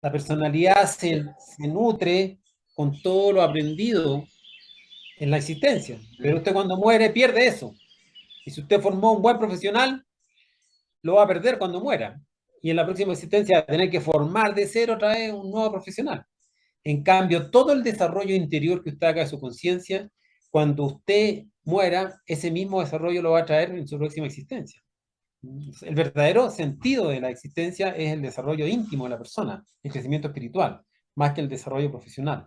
La personalidad se nutre con todo lo aprendido en la existencia, pero usted cuando muere pierde eso. Y si usted formó un buen profesional, lo va a perder cuando muera. Y en la próxima existencia va a tener que formar de cero otra vez un nuevo profesional. En cambio, todo el desarrollo interior que usted haga de su conciencia, cuando usted muera, ese mismo desarrollo lo va a traer en su próxima existencia. El verdadero sentido de la existencia es el desarrollo íntimo de la persona, el crecimiento espiritual, más que el desarrollo profesional.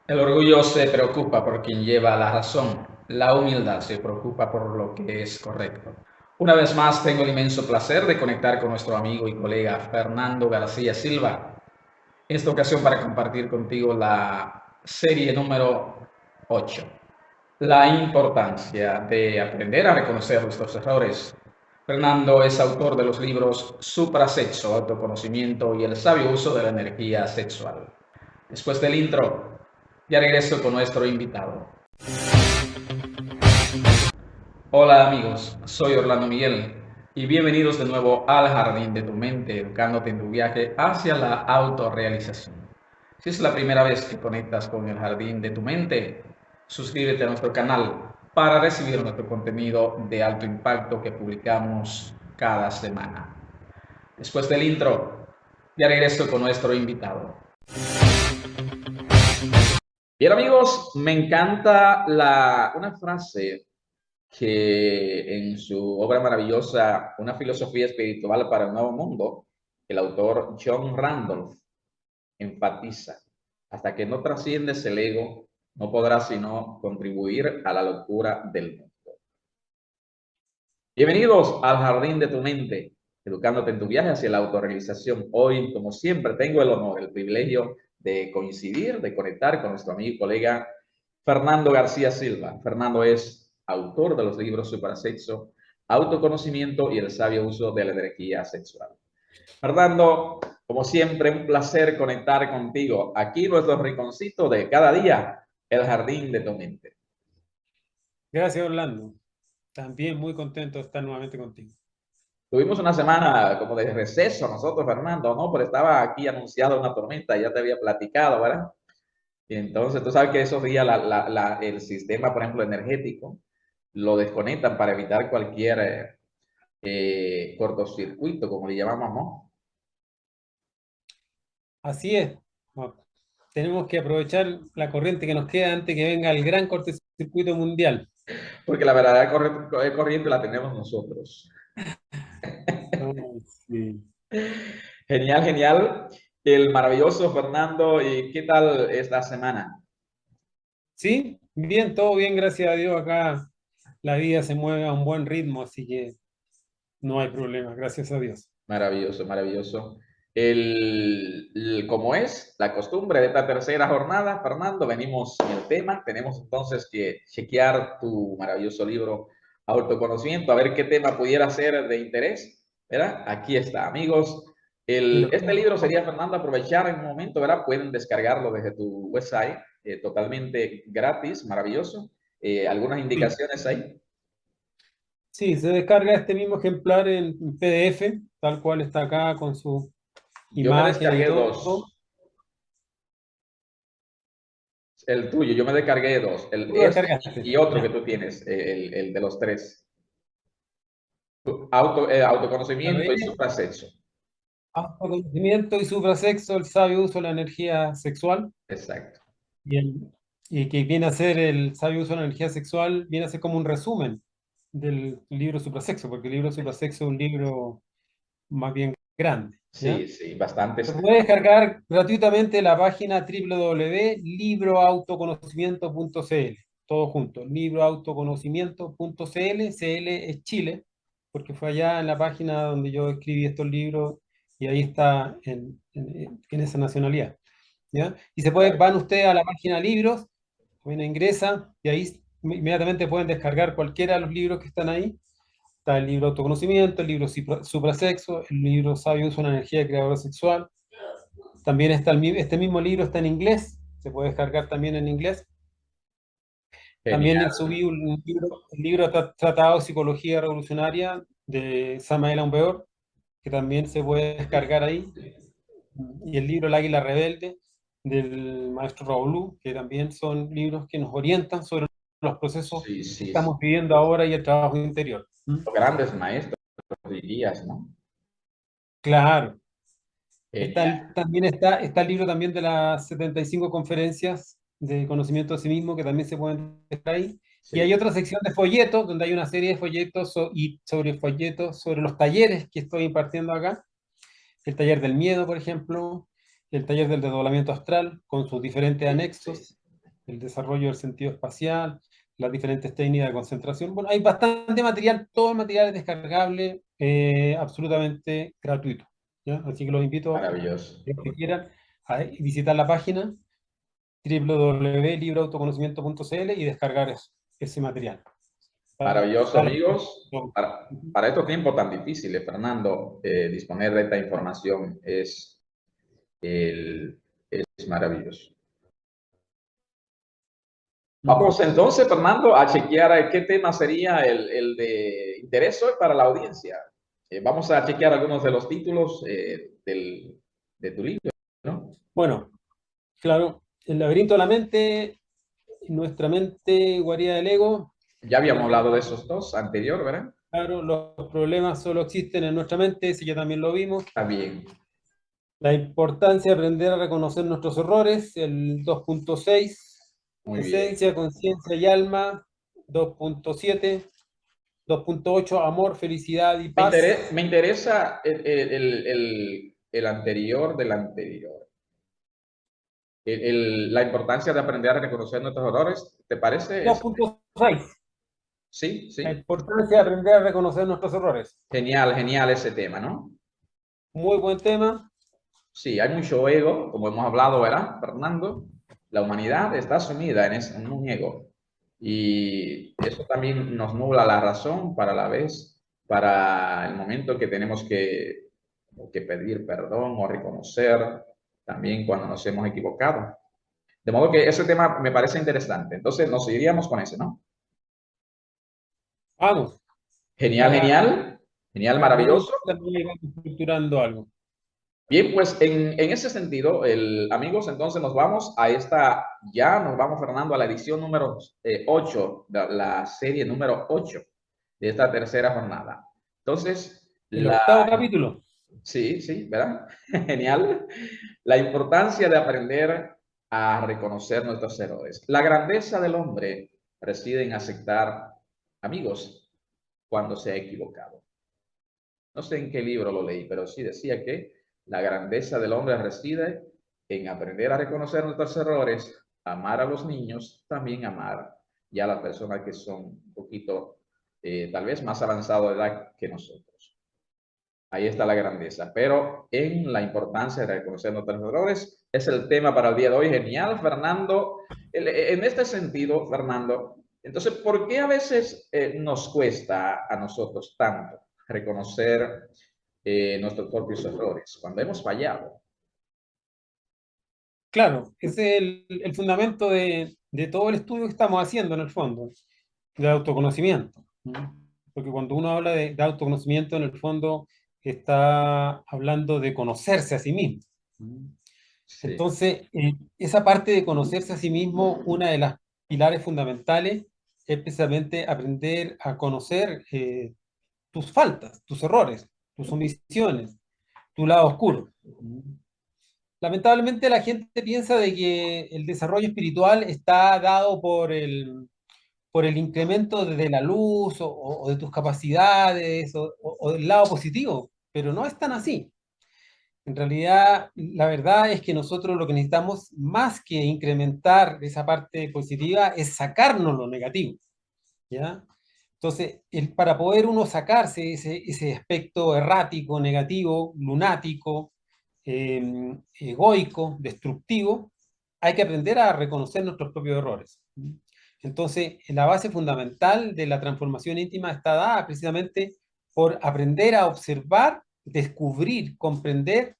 El orgullo se preocupa por quien lleva la razón. La humildad se preocupa por lo que es correcto. Una vez más, tengo el inmenso placer de conectar con nuestro amigo y colega Fernando García Silva. En esta ocasión para compartir contigo la serie número 8. La importancia de aprender a reconocer nuestros errores. Fernando es autor de los libros Suprasexo, Autoconocimiento y el sabio uso de la energía sexual. Después del intro, ya regreso con nuestro invitado. Hola amigos, soy Orlando Miguel y bienvenidos de nuevo al Jardín de tu Mente, educándote en tu viaje hacia la autorrealización. Si es la primera vez que conectas con el Jardín de tu Mente, suscríbete a nuestro canal para recibir nuestro contenido de alto impacto que publicamos cada semana. Después del intro, ya regreso con nuestro invitado. Bien amigos, me encanta una frase que en su obra maravillosa Una filosofía espiritual para el nuevo mundo, el autor John Randolph enfatiza: hasta que no trasciendes el ego, no podrás sino contribuir a la locura del mundo. Bienvenidos al Jardín de tu Mente, educándote en tu viaje hacia la autorrealización. Hoy, como siempre, tengo el honor, el privilegio de coincidir, de conectar con nuestro amigo y colega Fernando García Silva. Fernando es autor de los libros Suprasexo, Autoconocimiento y el sabio uso de la energía sexual. Fernando, como siempre, un placer conectar contigo. Aquí nuestro rinconcito de cada día, el Jardín de tu Mente. Gracias, Orlando. También muy contento de estar nuevamente contigo. Tuvimos una semana como de receso nosotros, Fernando, ¿no? Pero estaba aquí anunciada una tormenta, ya te había platicado, ¿verdad? Y entonces tú sabes que esos días el sistema, por ejemplo, energético, lo desconectan para evitar cualquier cortocircuito, como le llamamos, ¿no? Así es. No, tenemos que aprovechar la corriente que nos queda antes que venga el gran cortocircuito mundial. Porque la verdadera corriente la tenemos nosotros. Oh, sí. Genial, genial. El maravilloso Fernando, ¿y qué tal esta semana? Sí, bien, todo bien, gracias a Dios. Acá la vida se mueve a un buen ritmo, así que no hay problema, gracias a Dios. Maravilloso, maravilloso. Como es la costumbre de esta tercera jornada, Fernando, venimos en el tema. Tenemos entonces que chequear tu maravilloso libro Autoconocimiento, a ver qué tema pudiera ser de interés. ¿Verdad? Aquí está, amigos. Este libro sería, Fernando, aprovechar en un momento, ¿verdad? Pueden descargarlo desde tu website, totalmente gratis, maravilloso. ¿Algunas Sí, indicaciones ahí? sí, se descarga este mismo ejemplar en PDF, tal cual está acá con su Yo me imagen y descargué todo. dos. El tuyo, yo me descargué dos, Tú lo descargaste, y otro que ya. tú tienes, el de los tres. ¿Ya lo Autoconocimiento y ves? suprasexo. Autoconocimiento y suprasexo, el sabio uso de la energía sexual. Exacto. Y, y que viene a ser el sabio uso de la energía sexual, viene a ser como un resumen del libro Suprasexo, porque el libro Suprasexo es un libro más bien grande, Sí, ¿ya? sí, bastante. Se puede descargar gratuitamente la página www.libroautoconocimiento.cl, todo junto, libroautoconocimiento.cl, CL es Chile, porque fue allá en la página donde yo escribí estos libros y ahí está en esa nacionalidad, ¿ya? Y se puede, van ustedes a la página libros, bueno, ingresa y ahí inmediatamente pueden descargar cualquiera de los libros que están ahí. Está el libro Autoconocimiento, el libro Suprasexo, el libro Sabio Uso de la Energía Creadora Sexual. También está este mismo libro está en inglés, se puede descargar también en inglés. También Genial. subí un libro, el libro Tratado de Psicología Revolucionaria de Samael Aumbeor, que también se puede descargar ahí, y el libro El Águila Rebelde, del maestro Raoult, que también son libros que nos orientan sobre los procesos Sí, que sí, sí. estamos viviendo ahora y el trabajo interior. Los grandes maestros dirías, ¿no? Claro. Genial. También está el libro también de las 75 conferencias de conocimiento de sí mismo, que también se pueden dejar ahí. Y hay Sí, otra sección de folletos, donde hay una serie de folletos y sobre folletos, sobre los talleres que estoy impartiendo acá. El taller del miedo, por ejemplo, el taller del desdoblamiento astral, con sus diferentes sí, sí. anexos, el desarrollo del sentido espacial, las diferentes técnicas de concentración. Bueno, hay bastante material, todo el material es descargable, absolutamente gratuito, ¿ya? Así que los invito a Maravilloso. los que quieran a visitar la página www.libroautoconocimiento.cl y descargar ese material. Maravilloso, Está- amigos. Para estos tiempos tan difíciles, Fernando, disponer de esta información es maravilloso. Vamos entonces, Fernando, a chequear qué tema sería el de interés hoy para la audiencia. Vamos a chequear algunos de los títulos de tu libro, ¿no? Bueno, claro, el laberinto de la mente, nuestra mente, guarida del ego. Ya habíamos hablado de esos dos anterior, ¿verdad? Claro, los problemas solo existen en nuestra mente, ese ya también lo vimos. Está bien, La importancia de aprender a reconocer nuestros errores, el 2.6. muy bien. Esencia, conciencia y alma, 2.7. 2.8. Amor, felicidad y paz. Me interesa el anterior del anterior. La importancia de aprender a reconocer nuestros errores, ¿te parece? 2.6. Sí, La sí. importancia de aprender a reconocer nuestros errores. Genial, genial ese tema, ¿no? Muy buen tema. Sí, hay mucho ego, como hemos hablado, ¿verdad, Fernando? La humanidad está sumida en un ego. Y eso también nos nubla la razón para la vez, para el momento que tenemos que pedir perdón o reconocer también cuando nos hemos equivocado. De modo que ese tema me parece interesante. Entonces nos iríamos con ese, ¿no? Vamos. Genial, Ya genial, genial, cada minuto maravilloso. también vamos estructurando algo. Bien, pues en ese sentido, amigos, entonces nos vamos a ya nos vamos, Fernando, a la edición número 8, la serie número 8 de esta tercera jornada. Entonces, El octavo capítulo. sí, sí, ¿verdad? Genial. La importancia de aprender a reconocer nuestros errores. La grandeza del hombre reside en aceptar, amigos, cuando se ha equivocado. No sé en qué libro lo leí, pero sí decía que la grandeza del hombre reside en aprender a reconocer nuestros errores, amar a los niños, también amar ya a las personas que son un poquito, tal vez más avanzado de edad que nosotros. Ahí está la grandeza, pero en la importancia de reconocer nuestros errores es el tema para el día de hoy. Genial, Fernando. En este sentido, Fernando, entonces, ¿por qué a veces nos cuesta a nosotros tanto reconocer nuestros propios errores cuando hemos fallado? Claro, ese es el fundamento de todo el estudio que estamos haciendo en el fondo, de autoconocimiento. Porque cuando uno habla de autoconocimiento, en el fondo está hablando de conocerse a sí mismo. Sí, Entonces, esa parte de conocerse a sí mismo, una de las pilares fundamentales es precisamente aprender a conocer tus faltas, tus errores, tus omisiones, tu lado oscuro. Lamentablemente la gente piensa de que el desarrollo espiritual está dado por el incremento de la luz o de tus capacidades o del lado positivo, pero no es tan así. En realidad, la verdad es que nosotros lo que necesitamos, más que incrementar esa parte positiva, es sacarnos lo negativo, ¿ya? Entonces, para poder uno sacarse ese aspecto errático, negativo, lunático, egoico, destructivo, hay que aprender a reconocer nuestros propios errores. Entonces, la base fundamental de la transformación íntima está dada precisamente por aprender a observar, descubrir, comprender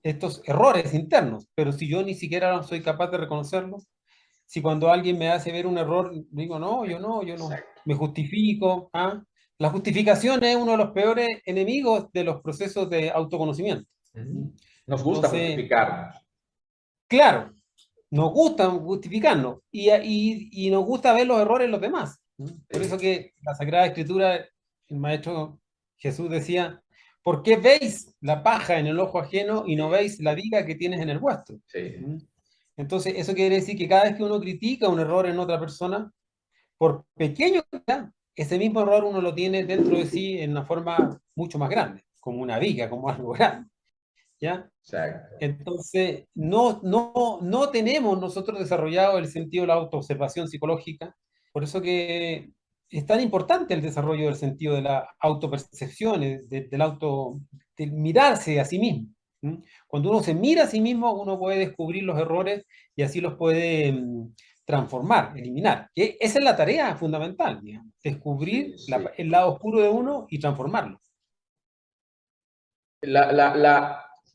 estos errores internos. Pero si yo ni siquiera soy capaz de reconocerlos, si cuando alguien me hace ver un error, digo, no, yo no, me justifico, ¿ah? La justificación es uno de los peores enemigos de los procesos de autoconocimiento. Nos gusta Entonces, justificarnos. claro, nos gusta justificarnos y nos gusta ver los errores en los demás. Por eso Sí, que la Sagrada Escritura, el Maestro Jesús decía, ¿por qué veis la paja en el ojo ajeno y no veis la viga que tienes en el vuestro? sí. Entonces, eso quiere decir que cada vez que uno critica un error en otra persona, por pequeño que sea, ese mismo error uno lo tiene dentro de sí en una forma mucho más grande, como una viga, como algo grande, ¿ya? Exacto. Entonces, no tenemos nosotros desarrollado el sentido de la autoobservación psicológica, por eso que es tan importante el desarrollo del sentido de la autopercepción, del mirarse a sí mismo. Cuando uno se mira a sí mismo, uno puede descubrir los errores y así los puede transformar, eliminar. Que esa es la tarea fundamental, digamos, Sí, descubrir sí. el lado oscuro de uno y transformarlo.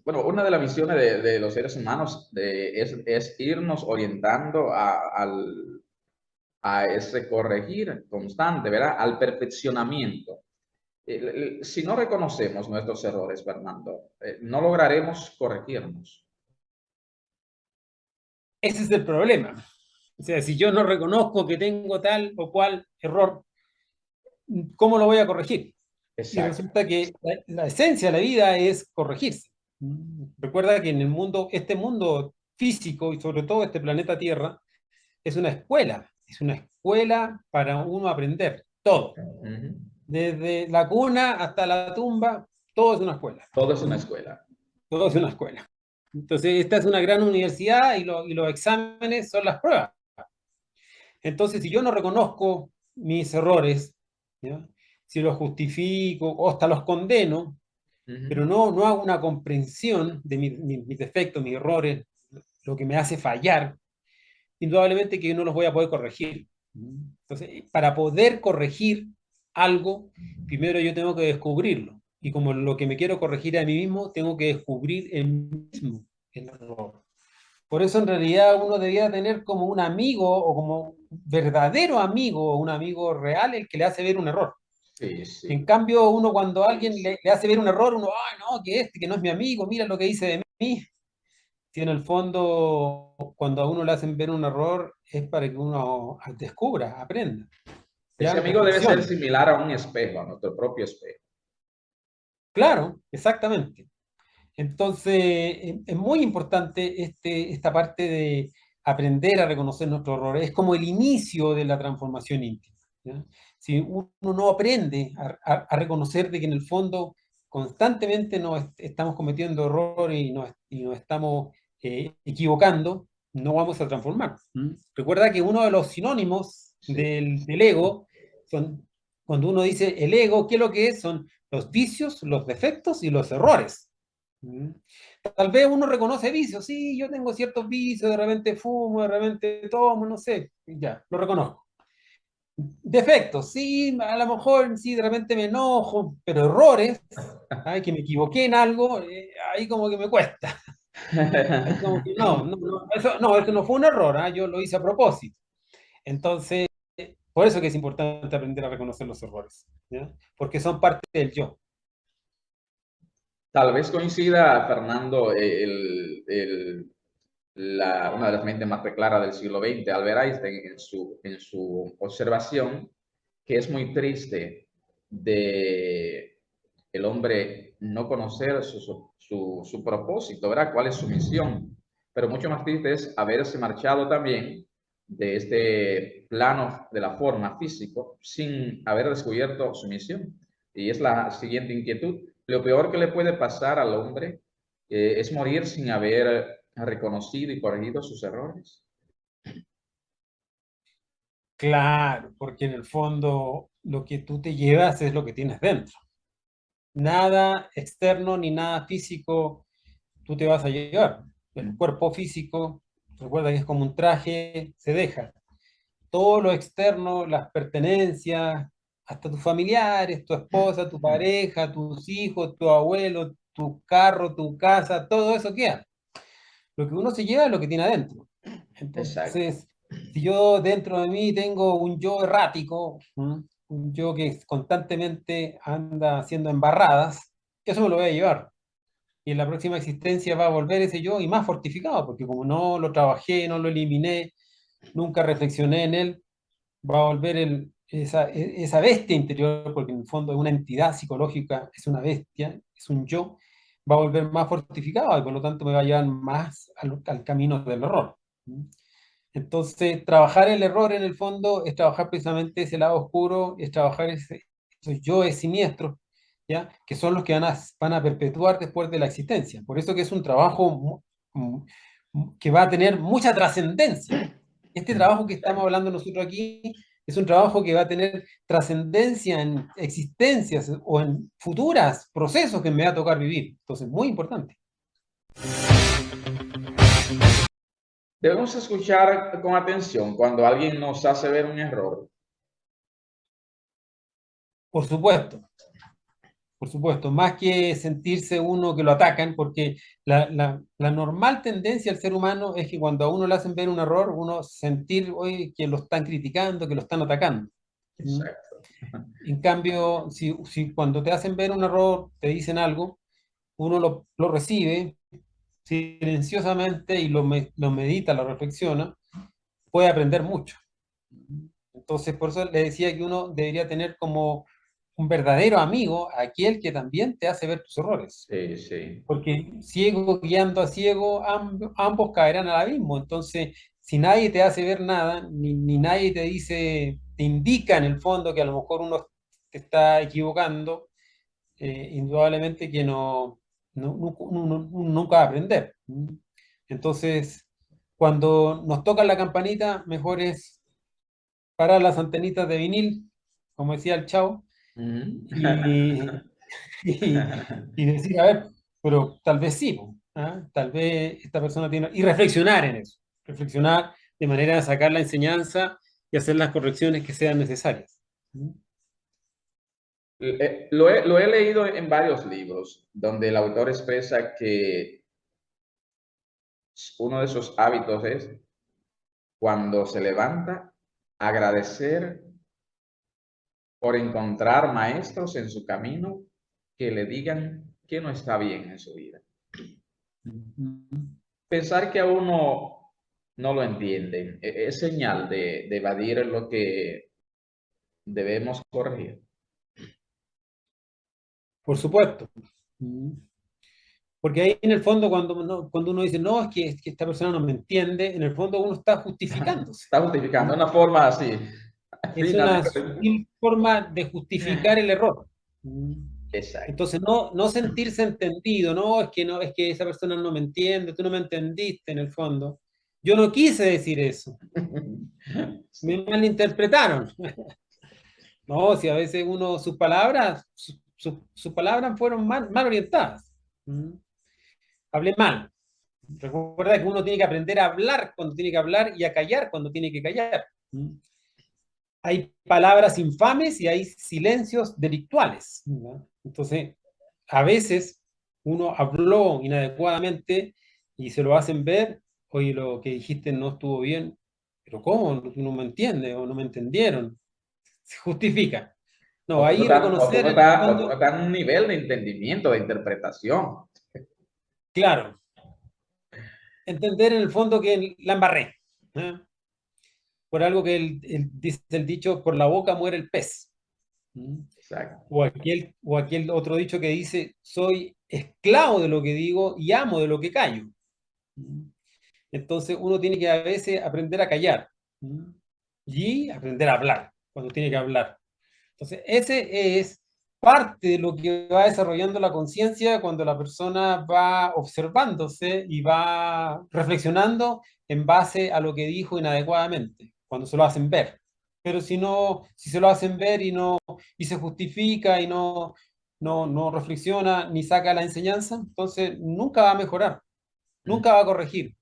Bueno, una de las misiones de los seres humanos es irnos orientando a ese corregir constante, ¿verdad? Al perfeccionamiento. Si no reconocemos nuestros errores, Fernando, no lograremos corregirnos. Ese es el problema. O sea, si yo no reconozco que tengo tal o cual error, ¿cómo lo voy a corregir? Y Exacto. resulta que la esencia de la vida es corregirse. Recuerda que en el mundo, este mundo físico y sobre todo este planeta Tierra, es una escuela para uno aprender todo. Ujú. Desde la cuna hasta la tumba, todo es una escuela. Todo es una escuela. Todo es una escuela. Entonces, esta es una gran universidad y los exámenes son las pruebas. Entonces, si yo no reconozco mis errores, ¿ya? Si los justifico o hasta los condeno, pero Ujú. no hago una comprensión de mis defectos, mis errores, lo que me hace fallar, indudablemente que no los voy a poder corregir. Entonces, para poder corregir algo, primero yo tengo que descubrirlo. Y como lo que me quiero corregir a mí mismo, tengo que descubrir en mí mismo el error. Por eso en realidad uno debía tener como un amigo o como verdadero amigo o un amigo real el que le hace ver un error. Sí, En sí. cambio, uno cuando alguien le hace ver un error, uno, ay, no, que no es mi amigo, mira lo que dice de mí. Si en el fondo, cuando a uno le hacen ver un error, es para que uno descubra, aprenda, Ese ya amigo debe ser reflexione. similar a un espejo, a nuestro propio espejo. Claro, exactamente. Entonces, es muy importante esta parte de aprender a reconocer nuestros errores. Es como el inicio de la transformación íntima, ¿ya? Si uno no aprende a reconocer de que en el fondo constantemente estamos cometiendo errores y nos estamos equivocando, no vamos a transformar. Recuerda que uno de los sinónimos Sí. del ego son, cuando uno dice el ego, ¿qué es lo que es? Son los vicios, los defectos y los errores. ¿Mm? Tal vez uno reconoce vicios, sí, yo tengo ciertos vicios, de repente fumo, de repente tomo, no sé, ya, lo reconozco. Defectos, sí, a lo mejor sí, de repente me enojo, pero errores, ¿sabes? Que me equivoqué en algo, ahí como que me cuesta. Ahí como que eso no fue un error, ¿ah? Yo lo hice a propósito. Entonces, por eso que es importante aprender a reconocer los errores, ¿ya? Porque son parte del yo. Tal vez coincida, Fernando, una de las mentes más claras del siglo XX, Albert Einstein, en su observación, que es muy triste de el hombre no conocer su propósito, ¿verdad? ¿Cuál es su misión? Pero mucho más triste es haberse marchado también de este plano de la forma físico sin haber descubierto su misión. Y es la siguiente inquietud. Lo peor que le puede pasar al hombre es morir sin haber reconocido y corregido sus errores. Claro, porque en el fondo lo que tú te llevas es lo que tienes dentro. Nada externo ni nada físico tú te vas a llevar. El cuerpo físico, recuerda que es como un traje, se deja. Todo lo externo, las pertenencias, hasta tus familiares, tu esposa, tu pareja, tus hijos, tu abuelo, tu carro, tu casa, todo eso queda. Lo que uno se lleva es lo que tiene adentro. Exacto. Entonces, si yo dentro de mí tengo un yo errático, un yo que constantemente anda haciendo embarradas, eso me lo voy a llevar. Y en la próxima existencia va a volver ese yo y más fortificado, porque como no lo trabajé, no lo eliminé, nunca reflexioné en él, va a volver esa bestia interior, porque en el fondo es una entidad psicológica, es una bestia, es un yo, va a volver más fortificado y por lo tanto me va a llevar más al camino del error. Entonces, trabajar el error en el fondo es trabajar precisamente ese lado oscuro, es trabajar esos yoes siniestros, ¿ya? Que son los que van a perpetuar después de la existencia. Por eso que es un trabajo que va a tener mucha trascendencia. Este trabajo que estamos hablando nosotros aquí es un trabajo que va a tener trascendencia en existencias o en futuras procesos que me va a tocar vivir. Entonces, muy importante. Debemos escuchar con atención cuando alguien nos hace ver un error. Por supuesto. Por supuesto, más que sentirse uno que lo atacan, porque la normal tendencia del ser humano es que cuando a uno le hacen ver un error, uno sentir hoy que lo están criticando, que lo están atacando. ¿Mm? Exacto. En cambio, si cuando te hacen ver un error, te dicen algo, uno lo recibe silenciosamente y lo medita, lo reflexiona, puede aprender mucho. Entonces, por eso le decía que uno debería tener como un verdadero amigo, aquel que también te hace ver tus errores. Sí, sí. Porque ciego guiando a ciego, ambos caerán al abismo. Entonces, si nadie te hace ver nada, ni nadie te dice, te indica en el fondo que a lo mejor uno te está equivocando, indudablemente que uno nunca va a aprender. Entonces, cuando nos tocan la campanita, mejor es parar las antenitas de vinil, como decía el Chavo, Ujú. y, y decir, a ver, pero tal vez sí, po, ¿ah? Tal vez esta persona tiene... Y reflexionar en eso, reflexionar de manera de sacar la enseñanza y hacer las correcciones que sean necesarias. ¿Mm? Lo he leído en varios libros donde el autor expresa que uno de esos hábitos es cuando se levanta, agradecer por encontrar maestros en su camino que le digan que no está bien en su vida. Pensar que a uno no lo entienden es señal de evadir lo que debemos corregir. Por supuesto. ¿Mm? Porque ahí en el fondo cuando uno dice, no, es que esta persona no me entiende, en el fondo uno está justificándose. Está justificando ¿Mm? de una forma así, Es fina. una sutil forma de justificar el error. ¿Mm? Exacto. Entonces, no sentirse entendido, no, es que esa persona no me entiende, tú no me entendiste en el fondo. Yo no quise decir eso, me Sí. malinterpretaron. No, si a veces sus palabras fueron mal orientadas. ¿Mm? Hablé mal. Recuerda que uno tiene que aprender a hablar cuando tiene que hablar y a callar cuando tiene que callar. ¿Mm? Hay palabras infames y hay silencios delictuales, ¿no? Entonces, a veces uno habló inadecuadamente y se lo hacen ver, oye, lo que dijiste no estuvo bien, pero ¿cómo? Tú no me entiendes o no me entendieron. Se justifica. No, ahí reconocer en el O tú no fondo, estás en un nivel de entendimiento, de interpretación. claro, entender en el fondo que la embarré, ¿eh? Por algo que dice el dicho, por la boca muere el pez. ¿Mm? Exacto. O aquel otro dicho que dice, soy esclavo de lo que digo y amo de lo que callo. ¿Mm? Entonces uno tiene que a veces aprender a callar. ¿Mm? Y aprender a hablar cuando tiene que hablar. Entonces ese es parte de lo que va desarrollando la conciencia cuando la persona va observándose y va reflexionando en base a lo que dijo inadecuadamente, cuando se lo hacen ver. Pero si no, si se lo hacen ver y se justifica y no reflexiona ni saca la enseñanza, entonces nunca va a mejorar, nunca va a corregir.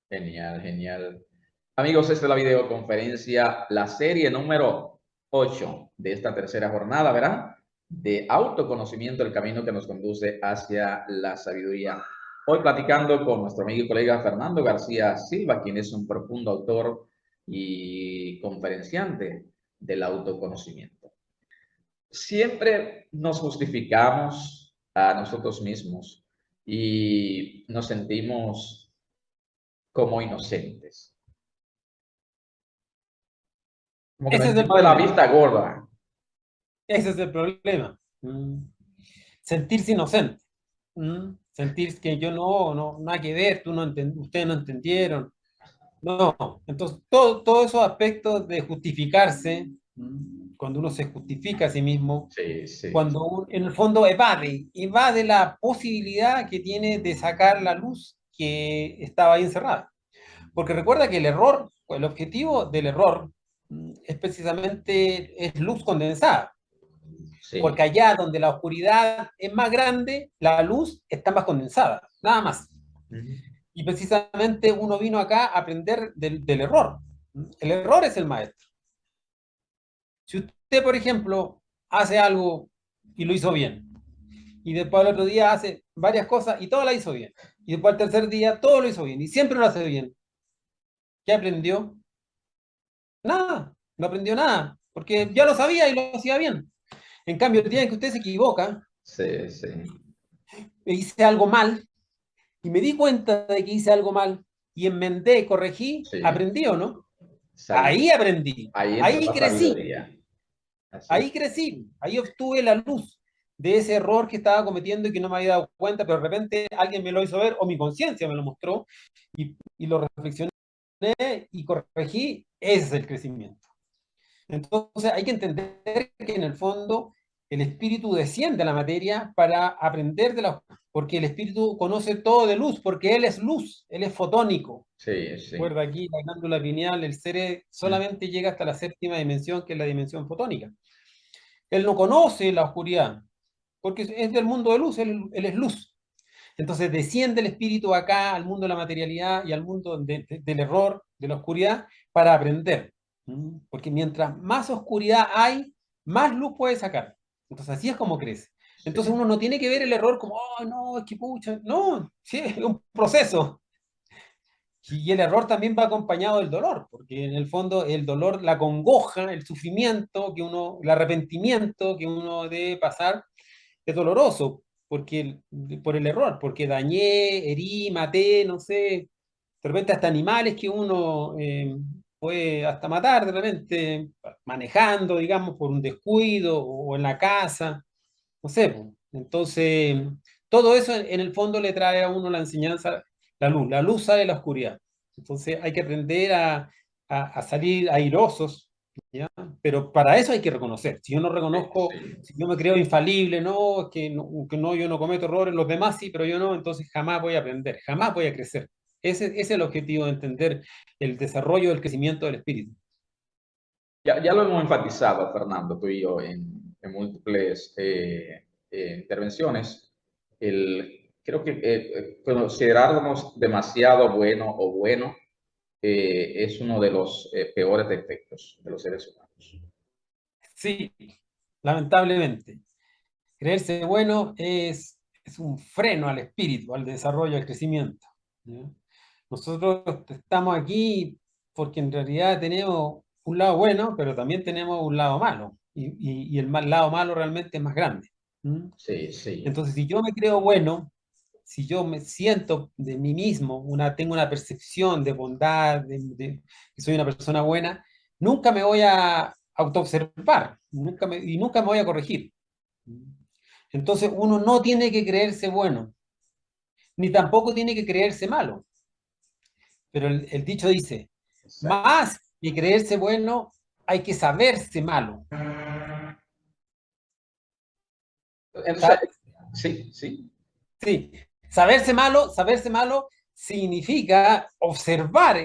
Genial, genial. Amigos, esta es la videoconferencia, la serie número 8 de esta tercera jornada, ¿verdad? De autoconocimiento, el camino que nos conduce hacia la sabiduría. Hoy platicando con nuestro amigo y colega Fernando García Silva, quien es un profundo autor y conferenciante del autoconocimiento. Siempre nos justificamos a nosotros mismos y nos sentimos como inocentes. Como que nos Ese es el sentimos de la problema. vista gorda. Ese es el problema. Sentirse inocente. Sentir que yo nada que ver, ustedes no entendieron. No, entonces todos esos aspectos de justificarse, cuando uno se justifica a sí mismo, Sí, sí. cuando en el fondo evade la posibilidad que tiene de sacar la luz que estaba ahí encerrada. Porque recuerda que el objetivo del error es precisamente es luz condensada. Sí. Porque allá donde la oscuridad es más grande, la luz está más condensada, nada más. Ujú. Y precisamente uno vino acá a aprender del error. El error es el maestro. Si usted, por ejemplo, hace algo y lo hizo bien, y después al otro día hace varias cosas y todo la hizo bien, y después al tercer día todo lo hizo bien, y siempre lo hace bien, ¿qué aprendió? Nada, no aprendió nada, porque ya lo sabía y lo hacía bien. En cambio, el día en que usted se equivoca, Sí, sí, hice algo mal, y me di cuenta de que hice algo mal, y enmendé, corregí, sí. aprendí o no. Exacto. Ahí aprendí, Ahí entra ahí la crecí, sabiduría. Así es. ahí crecí, ahí obtuve la luz de ese error que estaba cometiendo y que no me había dado cuenta, pero de repente alguien me lo hizo ver o mi conciencia me lo mostró y lo reflexioné y corregí. Ese es el crecimiento. Entonces hay que entender que en el fondo el espíritu desciende a la materia para aprender de la... Porque el espíritu conoce todo de luz, porque él es luz, él es fotónico. Sí, sí. Recuerda aquí la glándula pineal, el ser Mm. solamente llega hasta la séptima dimensión, que es la dimensión fotónica. Él no conoce la oscuridad, porque es del mundo de luz, él es luz. Entonces desciende el espíritu acá al mundo de la materialidad y al mundo del error, de la oscuridad, para aprender. Porque mientras más oscuridad hay, más luz puede sacar. Entonces así es como crece. Entonces Sí, uno no tiene que ver el error como, oh, no, es que pucha, no, sí, es un proceso. Y el error también va acompañado del dolor, porque en el fondo el dolor, la congoja, el sufrimiento, el arrepentimiento que uno debe pasar es doloroso por el error, porque dañé, herí, maté, no sé, de repente hasta animales que uno puede hasta matar de repente, manejando, digamos, por un descuido o en la casa, no sé. Entonces, todo eso en el fondo le trae a uno la enseñanza, la luz sale de la oscuridad. Entonces hay que aprender a salir airosos, ¿ya? Pero para eso hay que reconocer. Si yo no reconozco, sí. si yo me creo infalible, no, que no, yo no cometo errores, los demás sí, pero yo no, entonces jamás voy a aprender, jamás voy a crecer. Ese es el objetivo de entender el desarrollo del crecimiento del espíritu. Ya lo hemos enfatizado, Fernando, tú y yo, en múltiples intervenciones. Creo que considerarnos demasiado bueno o bueno es uno de los peores defectos de los seres humanos. Sí, lamentablemente. Creerse bueno es un freno al espíritu, al desarrollo, al crecimiento. ¿Ya? Nosotros estamos aquí porque en realidad tenemos un lado bueno, pero también tenemos un lado malo. Y el lado malo realmente es más grande. ¿Mm? Sí, sí, Entonces, si yo me creo bueno, si yo me siento de mí mismo, tengo una percepción de bondad, que soy una persona buena, nunca me voy a autoobservar, y nunca me voy a corregir. Entonces uno no tiene que creerse bueno, ni tampoco tiene que creerse malo. Pero el dicho dice, exacto. más que creerse bueno, hay que saberse malo. Entonces, Sa- sí, sí, Sí, saberse malo significa observar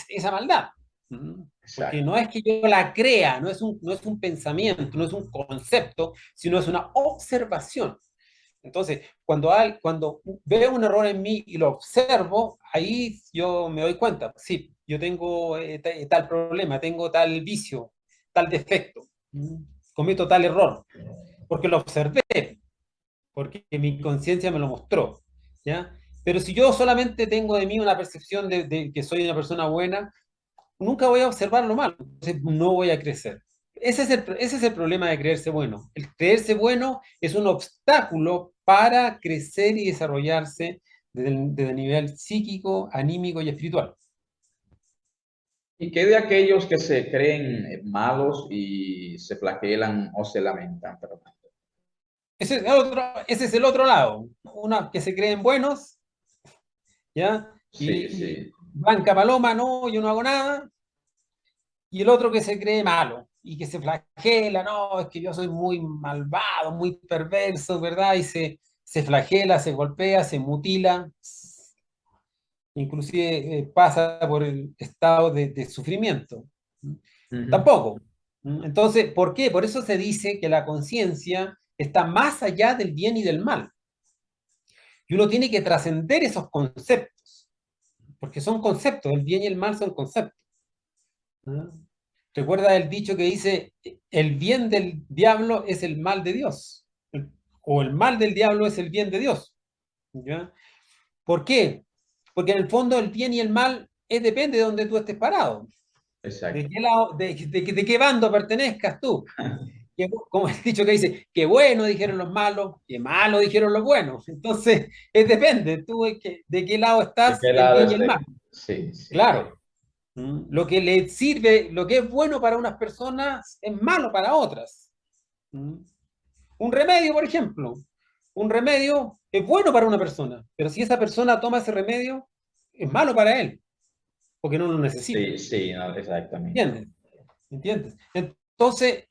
esa maldad. Porque no exacto. es que yo la crea, no es un pensamiento, no es un concepto, sino es una observación. Entonces, cuando veo un error en mí y lo observo, ahí yo me doy cuenta, sí, yo tengo tal problema, tengo tal vicio, tal defecto, cometo tal error, porque lo observé, porque mi conciencia me lo mostró, ¿ya? Pero si yo solamente tengo de mí una percepción de que soy una persona buena, nunca voy a observar lo malo, entonces no voy a crecer. ese es el problema de creerse bueno. El creerse bueno es un obstáculo para crecer y desarrollarse desde el nivel psíquico, anímico y espiritual. ¿Y qué de aquellos que se creen malos y se flagelan o se lamentan? Perdón. Ese es el otro lado. Una que se creen buenos, ¿ya? Sí, Y sí. banca paloma, no, yo no hago nada. Y el otro que se cree malo y que se flagela, no, es que yo soy muy malvado, muy perverso, ¿verdad? Y se flagela, se golpea, se mutila, inclusive pasa por el estado de sufrimiento. Ujú. Tampoco. Entonces, ¿por qué? Por eso se dice que la conciencia está más allá del bien y del mal. Y uno tiene que trascender esos conceptos, porque son conceptos, el bien y el mal son conceptos. ¿No? Recuerda el dicho que dice, el bien del diablo es el mal de Dios, o el mal del diablo es el bien de Dios. ¿Ya? ¿Por qué? Porque en el fondo el bien y el mal depende de donde tú estés parado, de Exacto. qué lado, de qué bando pertenezcas tú. Como el dicho que dice, qué bueno dijeron los malos, qué malo dijeron los buenos. Entonces, depende, tú de qué lado ¿De estás, qué el lado bien y el mal. esté? Sí, sí. Claro. Lo que le sirve, lo que es bueno para unas personas es malo para otras. ¿Mm? Un remedio, por ejemplo. Un remedio es bueno para una persona, pero si esa persona toma ese remedio, es malo para él, porque no lo necesita. Sí, sí, no, exactamente. ¿Entiendes? ¿Entiendes? Entonces,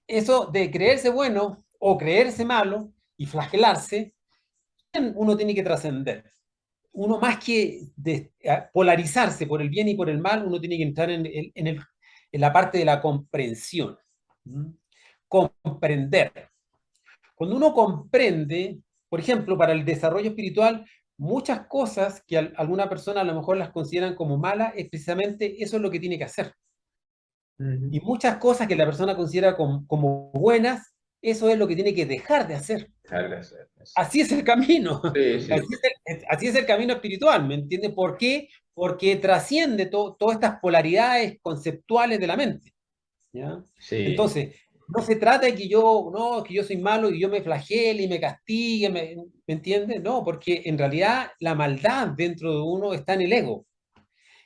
eso de creerse bueno o creerse malo y flagelarse, uno tiene que trascender. Uno más que polarizarse por el bien y por el mal, uno tiene que entrar en la parte de la comprensión. ¿Mm? Comprender. Cuando uno comprende, por ejemplo, para el desarrollo espiritual, muchas cosas que alguna persona a lo mejor las consideran como malas, es precisamente eso es lo que tiene que hacer. Ujú. Y muchas cosas que la persona considera como buenas, eso es lo que tiene que dejar de hacer. Dejar de hacer eso. Así es el camino, Sí, sí, así es el camino espiritual, ¿me entiendes? ¿Por qué? Porque trasciende todas estas polaridades conceptuales de la mente, ¿ya? sí, Entonces, no se trata de que yo, no, que yo soy malo y yo me flagele y me castigue, ¿me entiendes? No, porque en realidad la maldad dentro de uno está en el ego,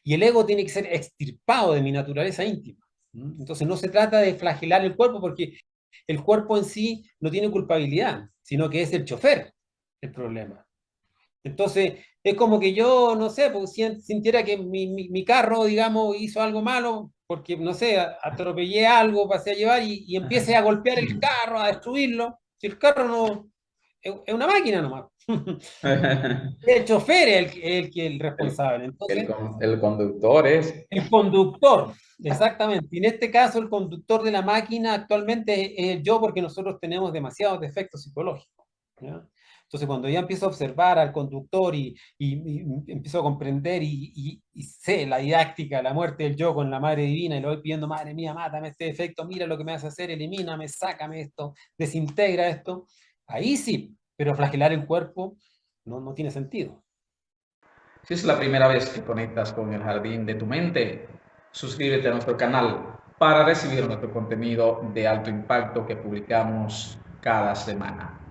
y el ego tiene que ser extirpado de mi naturaleza íntima. Entonces, no se trata de flagelar el cuerpo porque el cuerpo en sí no tiene culpabilidad, sino que es el chofer el problema. Entonces, es como que yo, no sé, pues, sintiera que mi carro, digamos, hizo algo malo, porque, no sé, atropellé algo, pasé a llevar y empiece a golpear el carro, a destruirlo. Si el carro no, es una máquina nomás. El chofer es el El, responsable. Entonces, el conductor es... el conductor, exactamente. Y en este caso, el conductor de la máquina actualmente es yo, porque nosotros tenemos demasiados defectos psicológicos. ¿Ya? Entonces, cuando ya empiezo a observar al conductor y empiezo a comprender y sé la didáctica, la muerte del yo con la Madre Divina, y le voy pidiendo, Madre mía, mátame este defecto, mira lo que me hace hacer, elimíname, sácame esto, desintegra esto, ahí sí, pero flagelar el cuerpo no tiene sentido. Si es la primera vez que conectas con el jardín de tu mente, suscríbete a nuestro canal para recibir nuestro contenido de alto impacto que publicamos cada semana.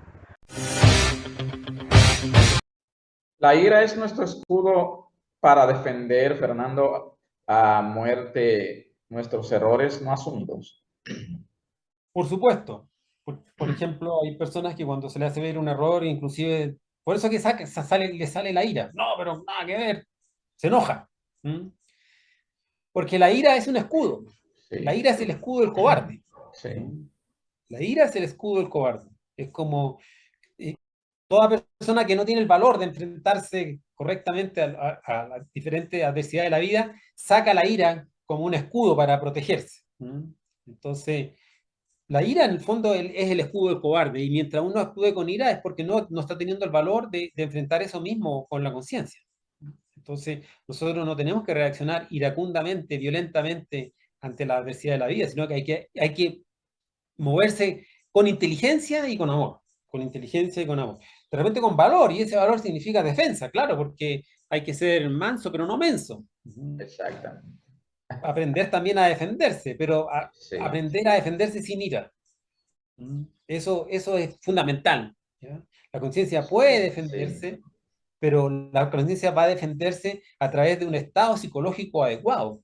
La ira es nuestro escudo para defender, Fernando, a muerte nuestros errores no asumidos. Por supuesto. Por ejemplo, hay personas que cuando se le hace ver un error, inclusive, por eso que le sale la ira. No, pero nada que ver. Se enoja. ¿Mm? Porque la ira es un escudo. La Sí, ira es el escudo del cobarde. sí, ¿Mm? La ira es el escudo del cobarde. Es como eh, toda persona que no tiene el valor de enfrentarse correctamente a las diferentes adversidades de la vida, saca la ira como un escudo para protegerse. ¿Mm? Entonces, la ira en el fondo es el escudo del cobarde, y mientras uno actúe con ira es porque no está teniendo el valor de enfrentar eso mismo con la conciencia. Entonces, nosotros no tenemos que reaccionar iracundamente, violentamente ante la adversidad de la vida, sino que hay que moverse con inteligencia y con amor, con inteligencia y con amor. De repente con valor, y ese valor significa defensa, claro, porque hay que ser manso, pero no menso. exactamente. aprender también a defenderse, pero Sí, aprender a defenderse sin ira. Eso es fundamental. ¿Ya? La conciencia puede sí, sí, defenderse, pero la conciencia va a defenderse a través de un estado psicológico adecuado.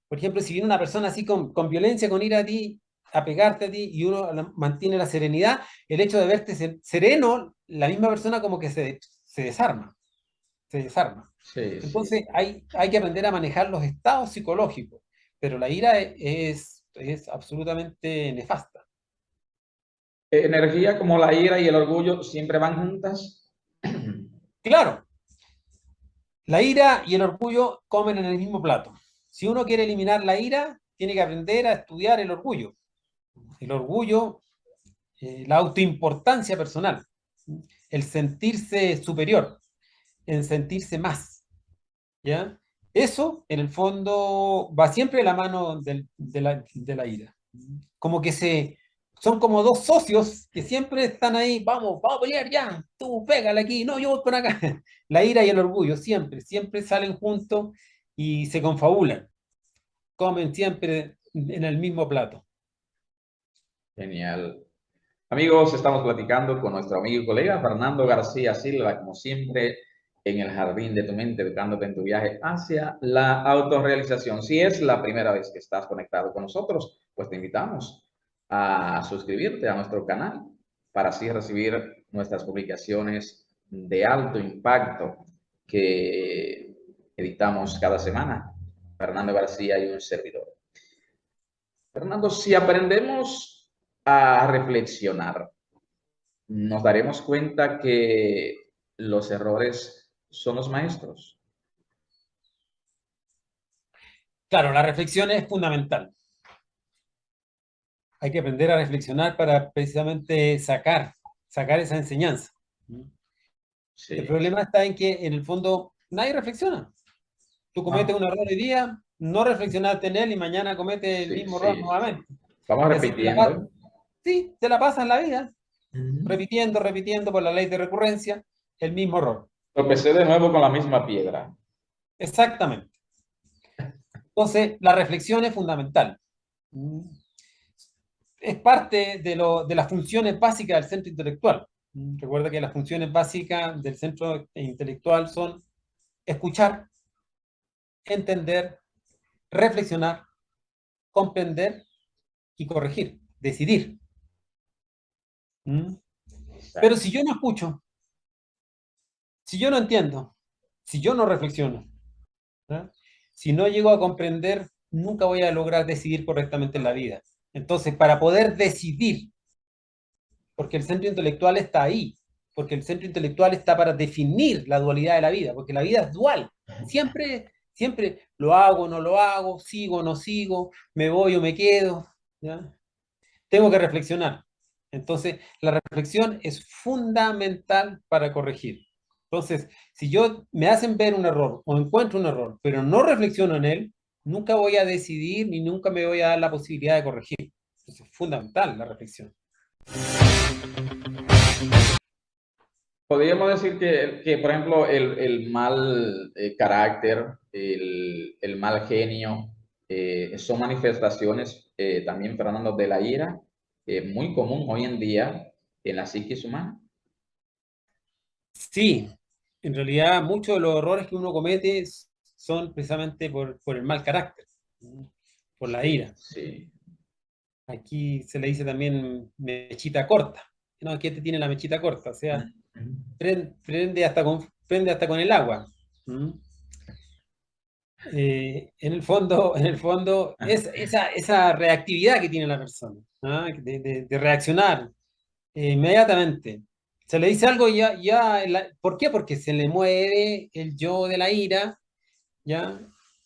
Por ejemplo, si viene una persona así con violencia, con ira a ti, a pegarte a ti, y uno mantiene la serenidad, el hecho de verte sereno, la misma persona como que se desarma, se desarma. sí, sí. Entonces hay que aprender a manejar los estados psicológicos, pero la ira es absolutamente nefasta. Energía como la ira y el orgullo siempre van juntas. Claro, la ira y el orgullo comen en el mismo plato. Si uno quiere eliminar la ira, tiene que aprender a estudiar el orgullo. El orgullo, la autoimportancia personal, el sentirse superior, el sentirse más, ¿ya? Eso, en el fondo, va siempre de la mano de la ira. Como que son como dos socios que siempre están ahí, vamos a pelear ya, tú pégale aquí, no, yo voy por acá. La ira y el orgullo, siempre salen juntos y se confabulan, comen siempre en el mismo plato. Genial. Amigos, estamos platicando con nuestro amigo y colega Fernando García Silva, como siempre, en el jardín de tu mente, educándote en tu viaje hacia la autorrealización. Si es la primera vez que estás conectado con nosotros, pues te invitamos a suscribirte a nuestro canal para así recibir nuestras publicaciones de alto impacto que editamos cada semana. Fernando García y un servidor. Fernando, si aprendemos a reflexionar, nos daremos cuenta que los errores son los maestros. Claro, la reflexión es fundamental. Hay que aprender a reflexionar para precisamente sacar esa enseñanza. El Sí, problema está en que en el fondo nadie reflexiona. Tú cometes no, un error hoy día, no reflexionaste en él y mañana cometes el sí, mismo error sí. nuevamente. Vamos Y así repitiendo. sí, te la pasas la vida, Ujú. repitiendo por la ley de recurrencia el mismo error. Tropecé de nuevo con la misma piedra. Exactamente. Entonces, la reflexión es fundamental. Es parte de las funciones básicas del centro intelectual. Recuerda que las funciones básicas del centro intelectual son escuchar, entender, reflexionar, comprender y corregir, decidir. ¿Mm? Pero Exacto. si yo no escucho, si yo no entiendo, si yo no reflexiono, ¿verdad? Si no llego a comprender, nunca voy a lograr decidir correctamente en la vida. Entonces, para poder decidir, porque el centro intelectual está ahí, porque el centro intelectual está para definir la dualidad de la vida, porque la vida es dual. Siempre lo hago, no lo hago, sigo, no sigo, me voy o me quedo. ¿Ya? Tengo que reflexionar. Entonces, la reflexión es fundamental para corregir. Entonces, si yo me hacen ver un error o encuentro un error, pero no reflexiono en él, nunca voy a decidir ni nunca me voy a dar la posibilidad de corregir. Entonces, es fundamental la reflexión. Podríamos decir por ejemplo, el mal carácter, el mal genio, son manifestaciones también, Fernando, de la ira, muy común hoy en día en la psiquis humana. Sí, en realidad muchos de los errores que uno comete son precisamente por el mal carácter, por la Sí, ira. sí. Aquí se le dice también mechita corta. No, aquí este tiene la mechita corta, o sea, Mm. prende hasta con el agua. ¿Mm? En el fondo es esa reactividad que tiene la persona, ¿ah? De reaccionar inmediatamente. Se le dice algo y ¿por qué? Porque se le mueve el yo de la ira, ¿ya?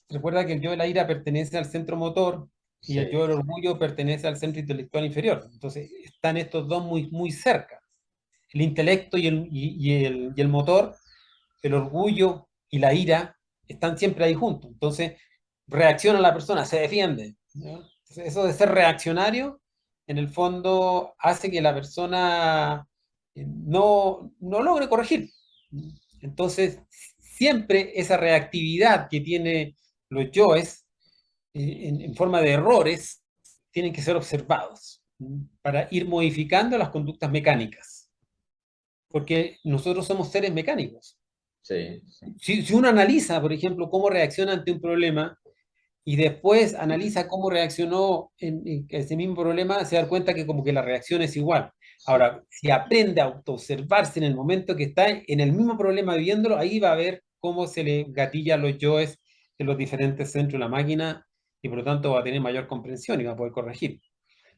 Recuerda que el yo de la ira pertenece al centro motor y el yo Sí, del orgullo pertenece al centro intelectual inferior. Entonces, están estos dos muy cerca. El intelecto y el motor, el orgullo y la ira están siempre ahí juntos. Entonces, reacciona la persona, se defiende, ¿no? Entonces, eso de ser reaccionario, en el fondo, hace que la persona no logre corregir. Entonces, siempre esa reactividad que tienen los yoes en forma de errores, tienen que ser observados para ir modificando las conductas mecánicas, porque nosotros somos seres mecánicos. Sí, sí. Si uno analiza, por ejemplo, cómo reacciona ante un problema y después analiza cómo reaccionó en ese mismo problema, se da cuenta que como que la reacción es igual. Sí. Ahora, si aprende a autoobservarse en el momento que está en el mismo problema viviéndolo, ahí va a ver cómo se le gatilla los yoes en los diferentes centros de la máquina y por lo tanto va a tener mayor comprensión y va a poder corregir.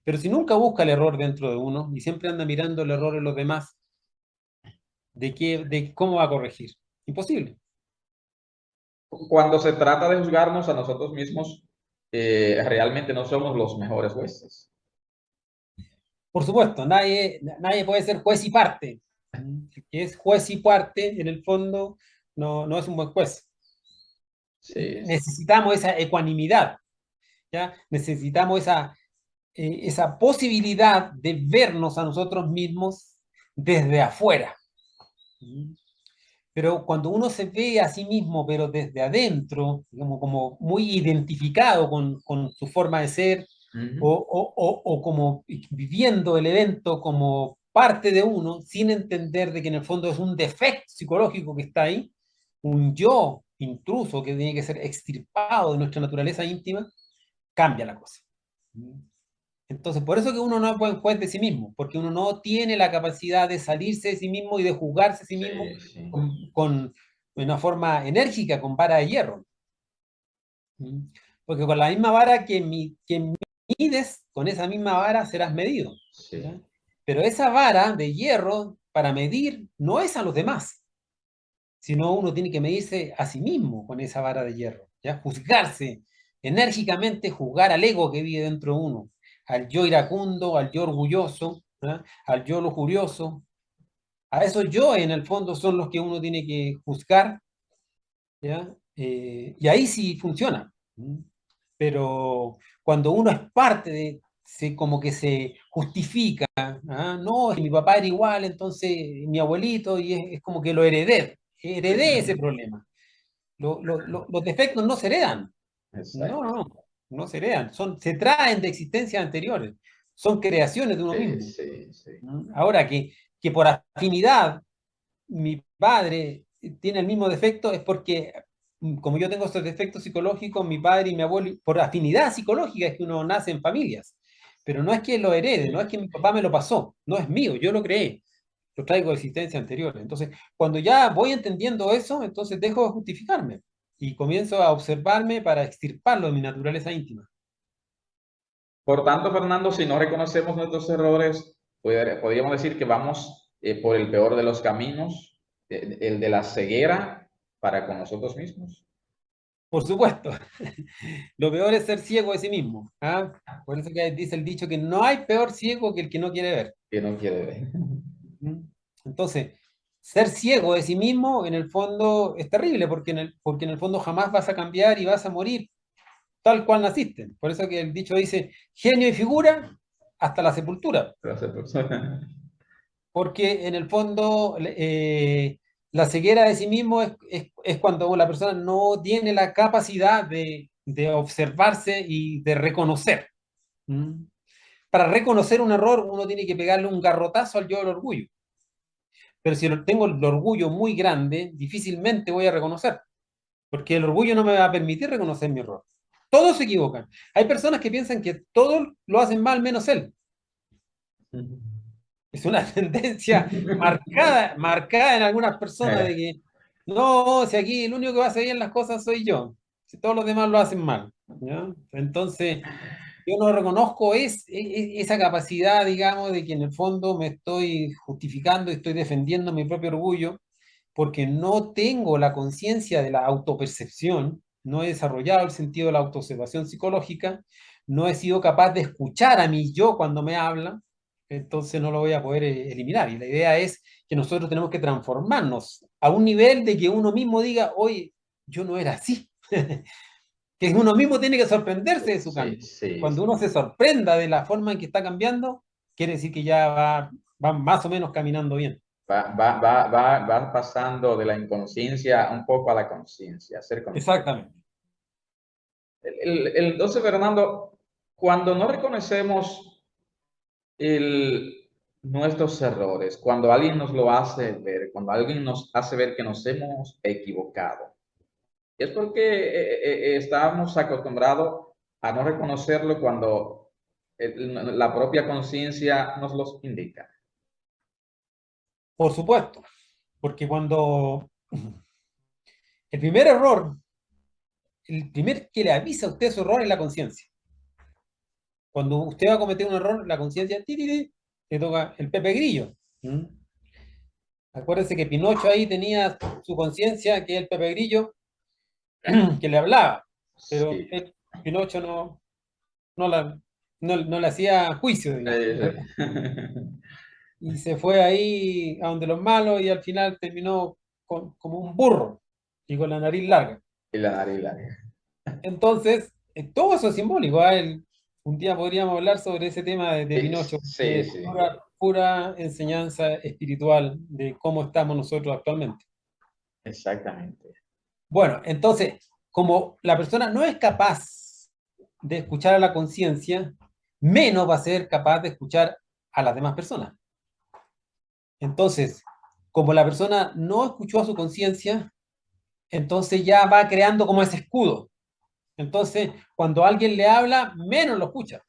Pero si nunca busca el error dentro de uno y siempre anda mirando el error en los demás, de cómo va a corregir? Imposible. Cuando se trata de juzgarnos a nosotros mismos, realmente no somos los mejores jueces. Por supuesto, nadie puede ser juez y parte. El que es juez y parte, en el fondo, no es un buen juez. Sí, Necesitamos esa ecuanimidad, ¿ya? Necesitamos esa posibilidad de vernos a nosotros mismos desde afuera. Pero cuando uno se ve a sí mismo, pero desde adentro, como muy identificado con su forma de ser, ujú, o como viviendo el evento como parte de uno, sin entender de que en el fondo es un defecto psicológico que está ahí, un yo intruso que tiene que ser extirpado de nuestra naturaleza íntima, cambia la cosa. Entonces, por eso que uno no es buen juez de sí mismo, porque uno no tiene la capacidad de salirse de sí mismo y de juzgarse a sí mismo sí, sí. con una forma enérgica, con vara de hierro. ¿Mm? Porque con la misma vara que mides, con esa misma vara serás medido. ¿Ya? Sí. Pero esa vara de hierro para medir no es a los demás, sino uno tiene que medirse a sí mismo con esa vara de hierro, ¿ya? Juzgarse enérgicamente, juzgar al ego que vive dentro de uno, al yo iracundo, al yo orgulloso, ¿ya? Al yo lujurioso. A esos yo en el fondo son los que uno tiene que juzgar, ¿ya? Y ahí sí funciona. Pero cuando uno es parte como que se justifica, ¿ah? No, es que mi papá era igual, entonces mi abuelito, y es como que lo heredé ese problema. Los defectos no se heredan, no, Exacto. no, no, no se heredan, se traen de existencias anteriores, son creaciones de uno Sí, mismo. sí, sí. Ahora que por afinidad mi padre tiene el mismo defecto es porque, como yo tengo estos defectos psicológicos, mi padre y mi abuelo, por afinidad psicológica es que uno nace en familias. Pero no es que lo herede, no es que mi papá me lo pasó, no es mío, yo lo creé, lo traigo de existencia anterior. Entonces, cuando ya voy entendiendo eso, entonces dejo de justificarme y comienzo a observarme para extirparlo de mi naturaleza íntima. Por tanto, Fernando, si no reconocemos nuestros errores, podríamos decir que vamos por el peor de los caminos, el de la ceguera para con nosotros mismos, Por supuesto, lo peor es ser ciego de sí mismo. ¿Ah? Por eso que dice el dicho que no hay peor ciego que el que no quiere ver. que no quiere ver. ¿Mm? Entonces, ser ciego de sí mismo en el fondo es terrible porque en el fondo jamás vas a cambiar y vas a morir tal cual naciste. Por eso que el dicho dice, genio y figura hasta la sepultura. Porque en el fondo la ceguera de sí mismo es cuando la persona no tiene la capacidad de observarse y de reconocer. ¿Mm? Para reconocer un error uno tiene que pegarle un garrotazo al yo del orgullo. Pero si tengo el orgullo muy grande, difícilmente voy a reconocer, porque el orgullo no me va a permitir reconocer mi error. Todos se equivocan. Hay personas que piensan que todos lo hacen mal menos él. Es una tendencia marcada en algunas personas de que no, si aquí el único que va a hacer bien las cosas soy yo, si todos los demás lo hacen mal. ¿Ya? Entonces, yo no reconozco esa capacidad, digamos, de que en el fondo me estoy justificando y estoy defendiendo mi propio orgullo porque no tengo la conciencia de la autopercepción, no he desarrollado el sentido de la autoobservación psicológica, no he sido capaz de escuchar a mi yo cuando me habla, entonces no lo voy a poder eliminar. Y la idea es que nosotros tenemos que transformarnos a un nivel de que uno mismo diga, oye, yo no era así. Que uno mismo tiene que sorprenderse de su Sí, cambio. sí, Cuando uno sí. se sorprenda de la forma en que está cambiando, quiere decir que ya va más o menos caminando bien. Va pasando de la inconsciencia un poco a la conciencia, a ser consciente. Exactamente. Entonces, Fernando, cuando no reconocemos nuestros errores, cuando alguien nos lo hace ver, cuando alguien nos hace ver que nos hemos equivocado, es porque estamos acostumbrados a no reconocerlo cuando la propia conciencia nos los indica. Por supuesto, porque cuando el primer error, el primer que le avisa a usted su error es la conciencia. Cuando usted va a cometer un error, la conciencia le toca el Pepe Grillo. ¿Mm? Acuérdense que Pinocho ahí tenía su conciencia, que es el Pepe Grillo, que le hablaba, pero Sí. Pinocho no, no le hacía juicio, digamos, ¿verdad? Sí. Y se fue ahí a donde los malos y al final terminó como un burro y con la nariz larga. Hilario, hilario. Entonces, todo eso es simbólico. ¿Ah? Un día podríamos hablar sobre ese tema de Pinocho, que Sí, es sí, pura, pura enseñanza espiritual de cómo estamos nosotros actualmente. exactamente. Bueno, entonces, como la persona no es capaz de escuchar a la conciencia, menos va a ser capaz de escuchar a las demás personas. Entonces, como la persona no escuchó a su conciencia, entonces ya va creando como ese escudo. Entonces, cuando alguien le habla, menos lo escucha.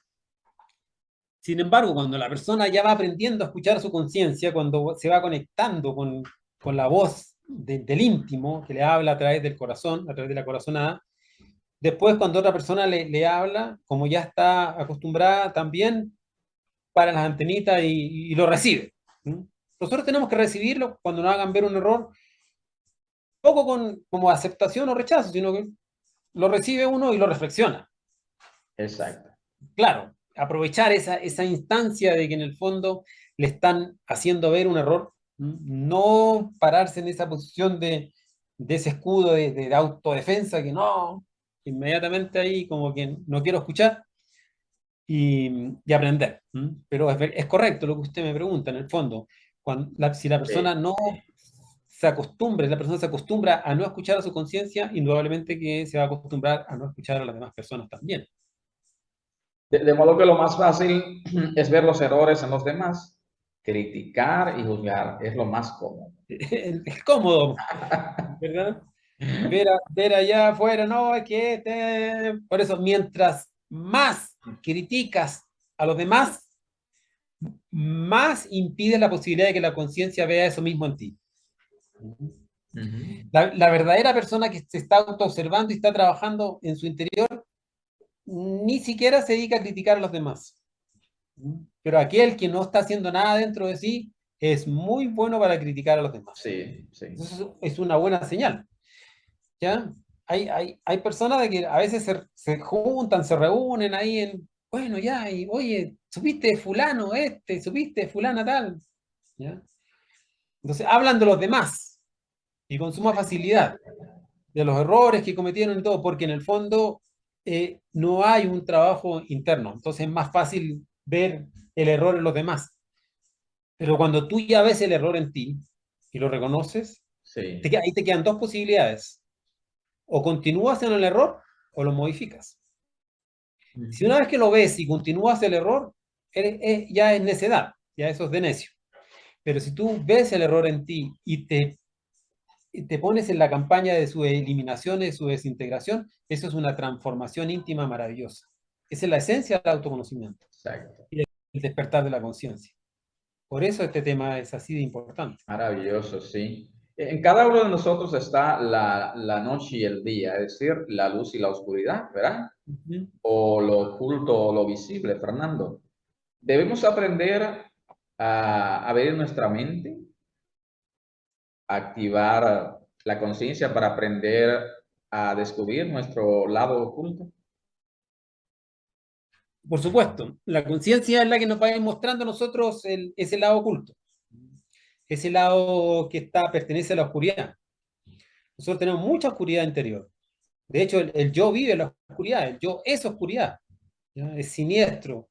Sin embargo, cuando la persona ya va aprendiendo a escuchar su conciencia, cuando se va conectando con la voz del íntimo que le habla a través del corazón, a través de la corazonada, después cuando otra persona le habla, como ya está acostumbrada, también para las antenitas y lo recibe. ¿Mm? Nosotros tenemos que recibirlo cuando nos hagan ver un error, poco como aceptación o rechazo, sino que lo recibe uno y lo reflexiona. Exacto. Claro, aprovechar esa instancia de que en el fondo le están haciendo ver un error, no pararse en esa posición de ese escudo de autodefensa que no, inmediatamente ahí como que no quiero escuchar y aprender. Pero es correcto lo que usted me pregunta en el fondo. Si la persona Sí. no se acostumbra, la persona se acostumbra a no escuchar a su conciencia, indudablemente que se va a acostumbrar a no escuchar a las demás personas también. De modo que lo más fácil es ver los errores en los demás, criticar y juzgar, es lo más cómodo. Es cómodo, ¿verdad? Ver allá afuera, no, es que por eso, mientras más criticas a los demás, más impide la posibilidad de que la conciencia vea eso mismo en ti. Ujú. La verdadera persona que se está autoobservando y está trabajando en su interior, ni siquiera se dedica a criticar a los demás. Pero aquel que no está haciendo nada dentro de sí, es muy bueno para criticar a los demás. Sí, sí. Eso es una buena señal. ¿Ya? Hay personas de que a veces se juntan, se reúnen ahí bueno, ya, y oye, ¿supiste de fulano este? ¿Supiste de fulana tal? ¿Ya? Entonces hablan de los demás y con suma facilidad, de los errores que cometieron y todo, porque en el fondo no hay un trabajo interno, entonces es más fácil ver el error en los demás. Pero cuando tú ya ves el error en ti y lo reconoces, Sí. ahí te quedan dos posibilidades. O continúas en el error o lo modificas. Si Ujú. una vez que lo ves y continúas el error, ya es necedad, ya eso es de necio. Pero si tú ves el error en ti y te pones en la campaña de su eliminación, de su desintegración, eso es una transformación íntima maravillosa. Esa es la esencia del autoconocimiento Exacto. y el despertar de la conciencia. Por eso este tema es así de importante. Maravilloso, sí. En cada uno de nosotros está la noche y el día, es decir, la luz y la oscuridad, ¿verdad? Ujú. O lo oculto o lo visible, Fernando. Debemos aprender a ver en nuestra mente, a activar la conciencia para aprender a descubrir nuestro lado oculto. Por supuesto, la conciencia es la que nos va a ir mostrando a nosotros ese lado oculto, ese lado que pertenece a la oscuridad. Nosotros tenemos mucha oscuridad interior. De hecho, el yo vive en la oscuridad, el yo es oscuridad, ¿ya? Es siniestro,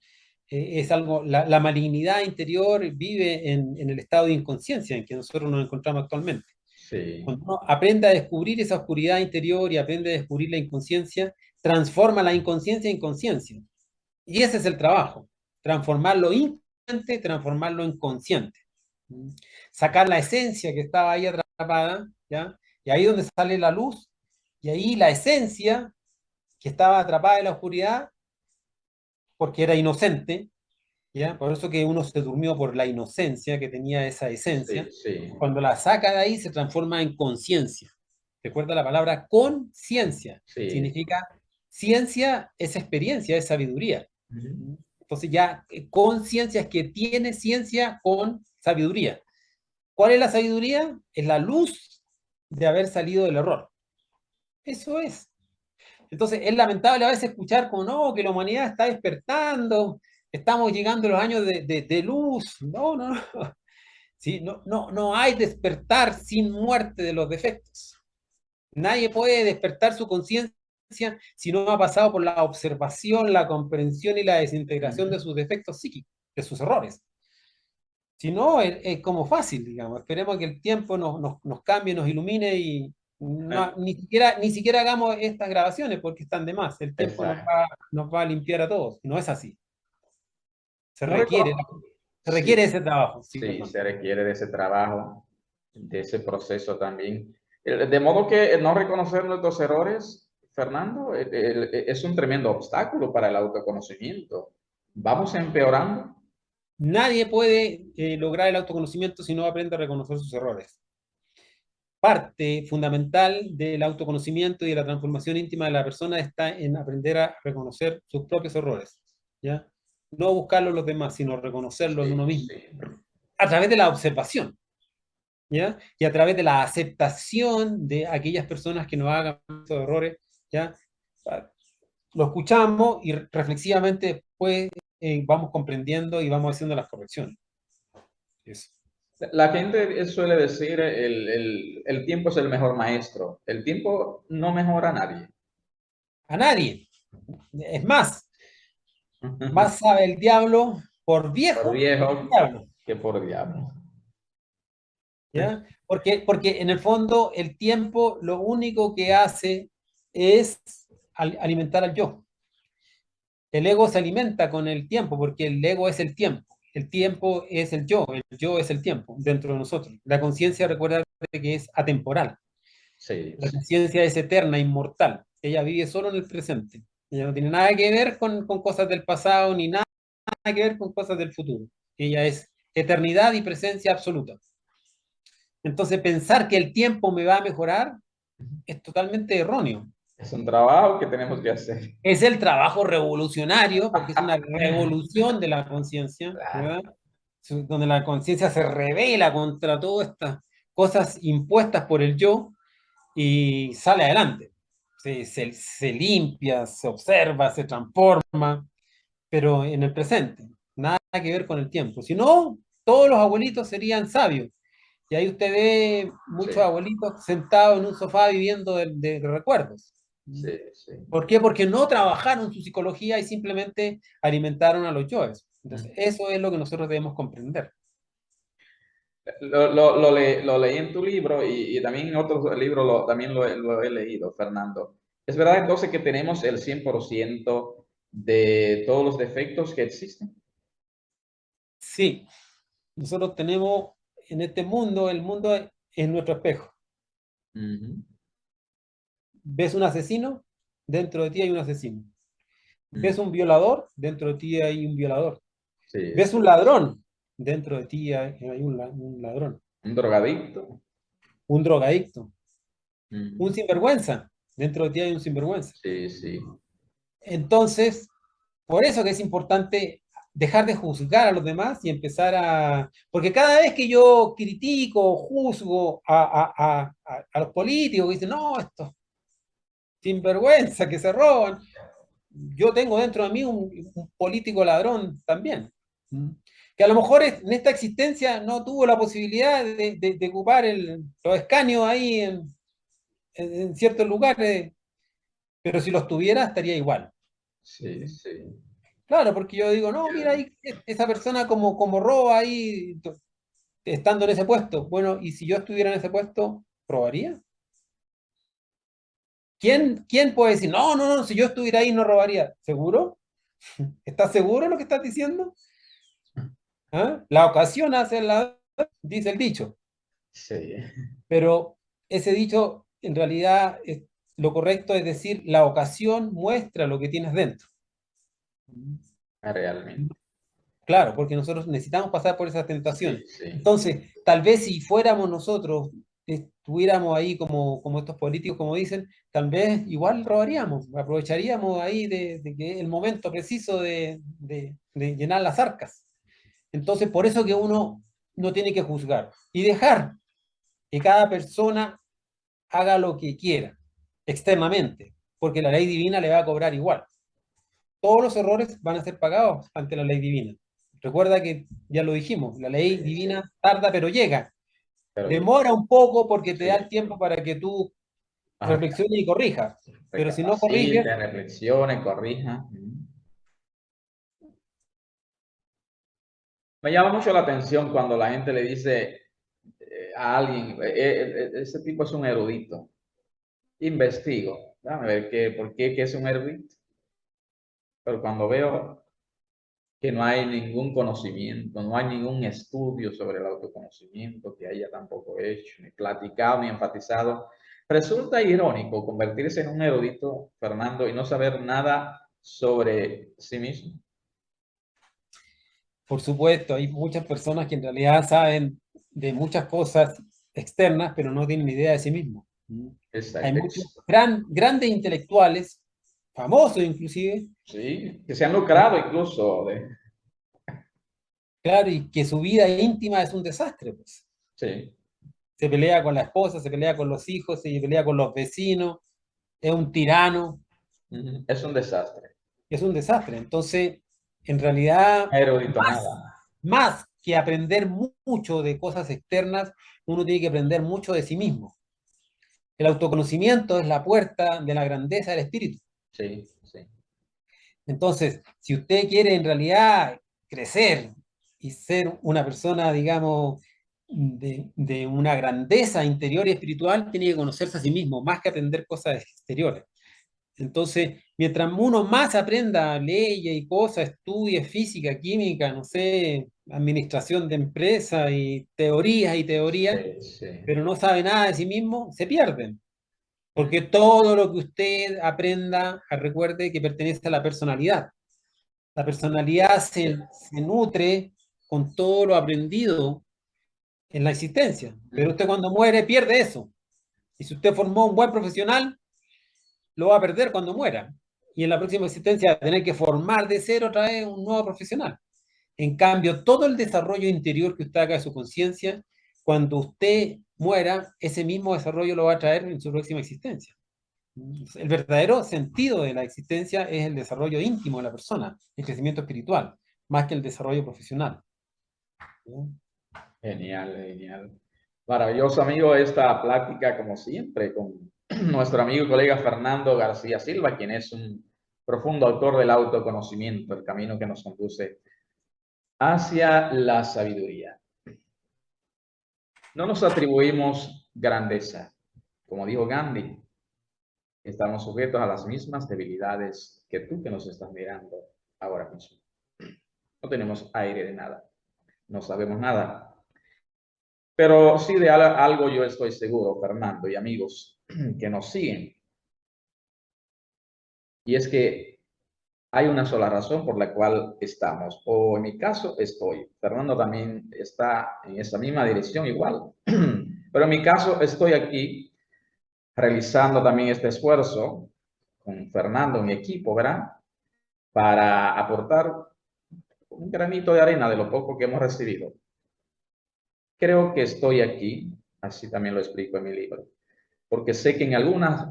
es algo, la malignidad interior vive en el estado de inconsciencia en que nosotros nos encontramos actualmente. Sí, Cuando uno aprende a descubrir esa oscuridad interior y aprende a descubrir la inconsciencia, transforma la inconsciencia en conciencia. Y ese es el trabajo, transformar lo inconsciente, transformarlo en consciente. ¿Mm? Sacar la esencia que estaba ahí atrapada, ¿ya? Y ahí es donde sale la luz, y ahí la esencia que estaba atrapada en la oscuridad, porque era inocente, ¿ya? Por eso que uno se durmió por la inocencia que tenía esa sí, esencia. sí, Cuando la saca de ahí se transforma en conciencia. Recuerda la palabra conciencia. sí. Significa ciencia es experiencia, es sabiduría. Ujú. Entonces ya conciencia es que tiene ciencia con sabiduría. ¿Cuál es la sabiduría? Es la luz de haber salido del error. Eso es. Entonces, es lamentable a veces escuchar como, no, que la humanidad está despertando, estamos llegando a los años de luz. No, no, no. Sí, no, no, no hay despertar sin muerte de los defectos. Nadie puede despertar su conciencia si no ha pasado por la observación, la comprensión y la desintegración de Ujú. sus defectos psíquicos, de sus errores. Si no, es como fácil, digamos. Esperemos que el tiempo nos cambie, nos ilumine y ni siquiera hagamos estas grabaciones porque están de más. El tiempo nos Exacto. va, nos va a limpiar a todos. No es así. Se No requiere, recono- se Sí, requiere ese trabajo. Sí, sí, perdón. se requiere de ese trabajo, de ese proceso también. De modo que no reconocer nuestros errores, Fernando, es un tremendo obstáculo para el autoconocimiento. Vamos empeorando. Nadie puede lograr el autoconocimiento si no aprende a reconocer sus errores. Parte fundamental del autoconocimiento y de la transformación íntima de la persona está en aprender a reconocer sus propios errores, ¿ya? No buscarlos en los demás, sino reconocerlos en Sí, uno mismo, sí. a través de la observación, ¿ya? Y a través de la aceptación de aquellas personas que nos hagan esos errores, ¿ya? Lo escuchamos y reflexivamente después vamos comprendiendo y vamos haciendo las correcciones. Eso. La gente suele decir el tiempo es el mejor maestro. El tiempo no mejora a nadie. A nadie. Es más sabe el diablo por Por viejo que por viejo diablo, que por diablo. ¿ya? Porque en el fondo el tiempo lo único que hace es alimentar al yo. El ego se alimenta con el tiempo porque el ego es el tiempo. El tiempo es el yo es el tiempo dentro de nosotros. La conciencia, recuerda que es atemporal. Sí, La sí. conciencia es eterna, inmortal. Ella vive solo en el presente. Ella no tiene nada que ver con cosas del pasado ni nada que ver con cosas del futuro. Ella es eternidad y presencia absoluta. Entonces, pensar que el tiempo me va a mejorar es totalmente erróneo. Es un trabajo que tenemos que hacer. Es el trabajo revolucionario, porque es una revolución de la conciencia, Claro. ¿verdad? Donde la conciencia se revela contra todas estas cosas impuestas por el yo y sale adelante. Se limpia, se observa, se transforma, pero en el presente, nada que ver con el tiempo. Si no, todos los abuelitos serían sabios. Y ahí usted ve muchos Sí, abuelitos sentados en un sofá viviendo de recuerdos. sí, sí. ¿Por qué? Porque no trabajaron su psicología y simplemente alimentaron a los yoes. Entonces, Mm. eso es lo que nosotros debemos comprender. Lo leí en tu libro y también en otros libros también lo he leído, Fernando. ¿Es verdad entonces que tenemos el 100% de todos los defectos que existen? Sí, nosotros tenemos en este mundo, el mundo es nuestro espejo. Ujú, ¿Ves un asesino? Dentro de ti hay un asesino. mm. ¿Ves un violador? Dentro de ti hay un violador. Sí, ¿Ves sí. un ladrón? Dentro de ti hay un ladrón. Un drogadicto. Un drogadicto. Un Ujú. sinvergüenza. Dentro de ti hay un sinvergüenza. Sí, sí. Entonces, por eso que es importante dejar de juzgar a los demás y empezar a... Porque cada vez que yo critico o juzgo a los políticos que dicen, no, estos sinvergüenza que se roban, yo tengo dentro de mí un político ladrón también. ¿Mm? Que a lo mejor en esta existencia no tuvo la posibilidad de ocupar los escaños ahí en ciertos lugares, pero si los tuviera estaría igual. Sí, sí. Claro, porque yo digo, no, mira ahí esa persona como roba ahí estando en ese puesto. Bueno, y si yo estuviera en ese puesto, ¿Robaría? ¿Quién puede decir, no, no, no, si yo estuviera ahí no robaría? ¿Seguro? ¿Estás seguro de lo que estás diciendo? ¿Ah? La ocasión hace la, dice el dicho, Sí, pero ese dicho en realidad lo correcto es decir, la ocasión muestra lo que tienes dentro. realmente. Claro, porque nosotros necesitamos pasar por esas Sí, tentaciones. sí. Entonces, tal vez si fuéramos nosotros, estuviéramos ahí como estos políticos, como dicen, tal vez igual robaríamos, aprovecharíamos ahí de que el momento preciso de llenar las arcas. Entonces, por eso que uno no tiene que juzgar y dejar que cada persona haga lo que quiera externamente, porque la ley divina le va a cobrar igual. Todos los errores van a ser pagados ante la ley divina. Recuerda que ya lo dijimos, la ley Sí, sí. divina tarda pero llega. Pero Demora un poco porque te da sí. el tiempo para que tú Ajá. reflexiones y corrijas. Pero si no corriges, Recapacite, reflexione, corrija. Me llama mucho la atención cuando la gente le dice a alguien, ese tipo es un erudito. Investigo, déjame ver por qué que es un erudito. Pero cuando veo que no hay ningún conocimiento, no hay ningún estudio sobre el autoconocimiento que haya tampoco hecho, ni platicado, ni enfatizado, resulta irónico convertirse en un erudito, Fernando, y no saber nada sobre sí mismo. por supuesto, hay muchas personas que en realidad saben de muchas cosas externas, pero no tienen idea de sí mismos. Hay Exacto. muchos grandes intelectuales, famosos inclusive, Sí, que se han lucrado incluso de... claro, y que su vida íntima es un desastre, pues. Sí, Se pelea con la esposa, se pelea con los hijos, se pelea con los vecinos, es un tirano, es un desastre. es un desastre. Entonces, en realidad, Erudito nada. más que aprender mucho de cosas externas, uno tiene que aprender mucho de sí mismo. El autoconocimiento es la puerta de la grandeza del espíritu. Sí, sí. Entonces, si usted quiere en realidad crecer y ser una persona, digamos, de una grandeza interior y espiritual, tiene que conocerse a sí mismo, más que aprender cosas exteriores. Entonces, mientras uno más aprenda leyes y cosas, estudie física, química, no sé, administración de empresas y teorías, Sí, sí. pero no sabe nada de sí mismo, se pierden. Porque todo lo que usted aprenda, recuerde que pertenece a la personalidad. La personalidad Sí. se nutre con todo lo aprendido en la existencia. Pero usted cuando muere pierde eso. Y si usted formó un buen profesional, lo va a perder cuando muera. Y en la próxima existencia va a tener que formar de cero otra vez un nuevo profesional. En cambio, todo el desarrollo interior que usted haga de su conciencia, cuando usted muera, ese mismo desarrollo lo va a traer en su próxima existencia. El verdadero sentido de la existencia es el desarrollo íntimo de la persona, el crecimiento espiritual, más que el desarrollo profesional. Genial, genial. Maravilloso, amigo, esta plática, como siempre, con nuestro amigo y colega Fernando García Silva, quien es un profundo autor del autoconocimiento, el camino que nos conduce hacia la sabiduría. No nos atribuimos grandeza. Como dijo Gandhi, estamos sujetos a las mismas debilidades que tú que nos estás mirando ahora mismo. No tenemos aire de nada, no sabemos nada. Pero sí de algo yo estoy seguro, Fernando y amigos que nos siguen, y es que hay una sola razón por la cual estamos, o en mi caso estoy. Fernando también está en esa misma dirección igual, pero en mi caso estoy aquí realizando también este esfuerzo con Fernando, mi equipo, ¿verdad? Para aportar un granito de arena de lo poco que hemos recibido. Creo que estoy aquí, así también lo explico en mi libro, porque sé que en algunas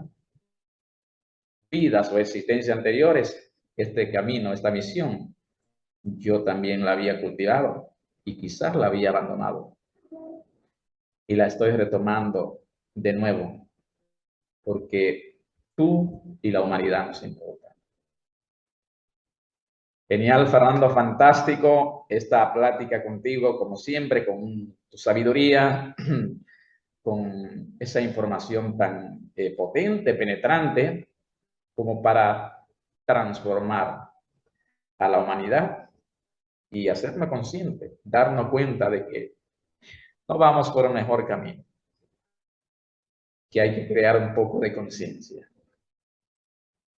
vidas o existencias anteriores, este camino, esta misión, yo también la había cultivado y quizás la había abandonado. Y la estoy retomando de nuevo, porque tú y la humanidad nos importan. Genial, Fernando, fantástico esta plática contigo, como siempre, con tu sabiduría, con esa información tan potente, penetrante, como para transformar a la humanidad y hacernos conscientes, darnos cuenta de que no vamos por un mejor camino, que hay que crear un poco de conciencia.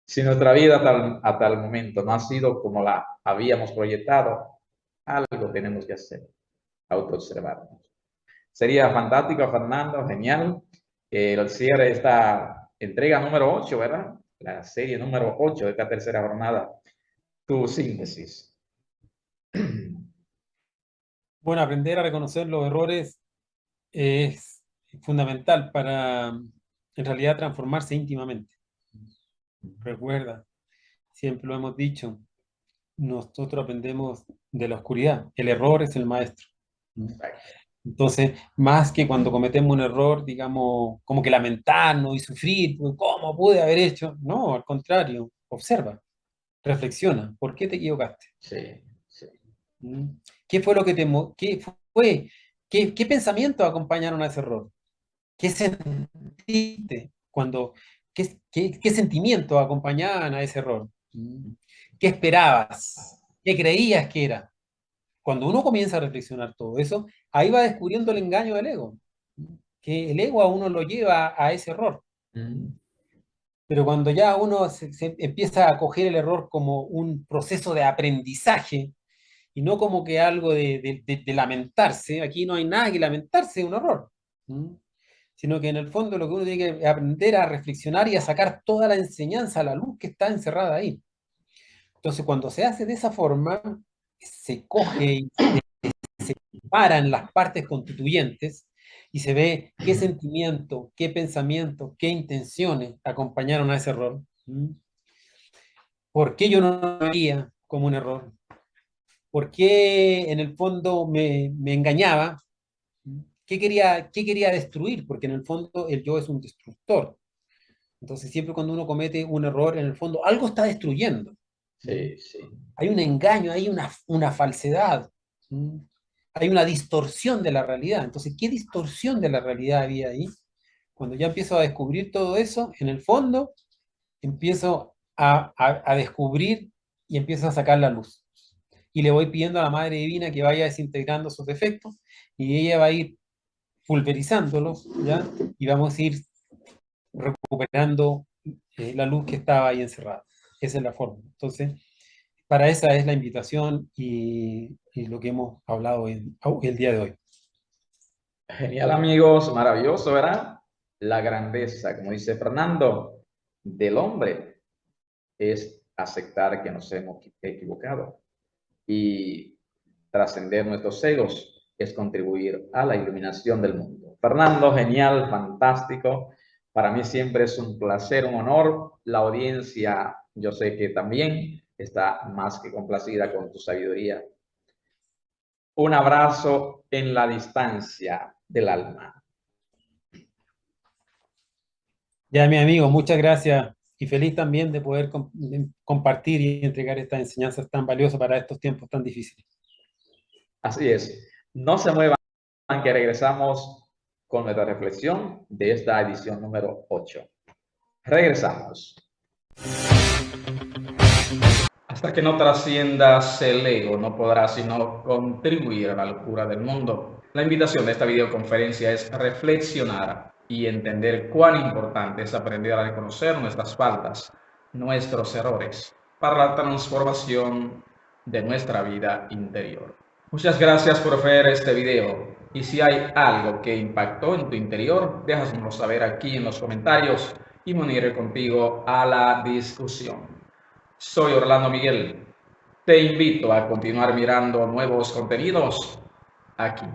Si nuestra vida hasta el momento no ha sido como la habíamos proyectado, algo tenemos que hacer, autoobservarnos. Sería fantástico, Fernando, genial. El cierre de esta entrega número 8, ¿verdad? La serie número 8 de esta tercera jornada. Tu síntesis. Bueno, aprender a reconocer los errores es fundamental para, en realidad, transformarse íntimamente. Recuerda, siempre lo hemos dicho, nosotros aprendemos de la oscuridad. El error es el maestro. Entonces, más que cuando cometemos un error, digamos, como que lamentarnos y sufrir, ¿cómo pude haber hecho? No, al contrario, observa, reflexiona, ¿por qué te equivocaste? Sí, sí. ¿Qué fue lo que qué fue? ¿Qué pensamientos acompañaron a ese error? ¿Qué sentiste cuando, qué sentimientos acompañaban a ese error? ¿Qué esperabas? ¿Qué creías que era? Cuando uno comienza a reflexionar todo eso, ahí va descubriendo el engaño del ego, que el ego a uno lo lleva a ese error. Pero cuando ya uno se empieza a coger el error como un proceso de aprendizaje y no como que algo de lamentarse, aquí no hay nada que lamentarse de un error, sino que en el fondo lo que uno tiene que aprender a reflexionar y a sacar toda la enseñanza, la luz que está encerrada ahí. Entonces, cuando se hace de esa forma, se coge y se paran las partes constituyentes y se ve qué sentimiento, qué pensamiento, qué intenciones acompañaron a ese error. ¿Por qué yo no lo veía como un error? ¿Por qué en el fondo me engañaba? Qué quería destruir? Porque en el fondo el yo es un destructor. Entonces siempre cuando uno comete un error, en el fondo algo está destruyendo. Sí, sí. Hay un engaño, hay una falsedad, hay una distorsión de la realidad. Entonces, ¿qué distorsión de la realidad había ahí? Cuando ya empiezo a descubrir todo eso, en el fondo empiezo a descubrir y empiezo a sacar la luz. Y le voy pidiendo a la Madre Divina que vaya desintegrando sus defectos y ella va a ir pulverizándolos, ¿ya? Y vamos a ir recuperando la luz que estaba ahí encerrada. Esa es la forma. Entonces, para esa es la invitación y lo que hemos hablado el día de hoy. Genial, amigos, maravilloso, ¿verdad? La grandeza, como dice Fernando, del hombre es aceptar que nos hemos equivocado y trascender nuestros egos es contribuir a la iluminación del mundo. Fernando, genial, fantástico. Para mí siempre es un placer, un honor. La audiencia, yo sé que también está más que complacida con tu sabiduría. Un abrazo en la distancia del alma. Ya, mi amigo, muchas gracias y feliz también de poder compartir y entregar estas enseñanzas tan valiosas para estos tiempos tan difíciles. Así es. No se muevan, que regresamos con nuestra reflexión de esta edición número 8. Regresamos. Hasta que no trasciendas el ego, no podrás sino contribuir a la locura del mundo. La invitación de esta videoconferencia es reflexionar y entender cuán importante es aprender a reconocer nuestras faltas, nuestros errores, para la transformación de nuestra vida interior. Muchas gracias por ver este video y si hay algo que impactó en tu interior, déjanoslo saber aquí en los comentarios y me uniré contigo a la discusión. Soy Orlando Miguel. Te invito a continuar mirando nuevos contenidos aquí.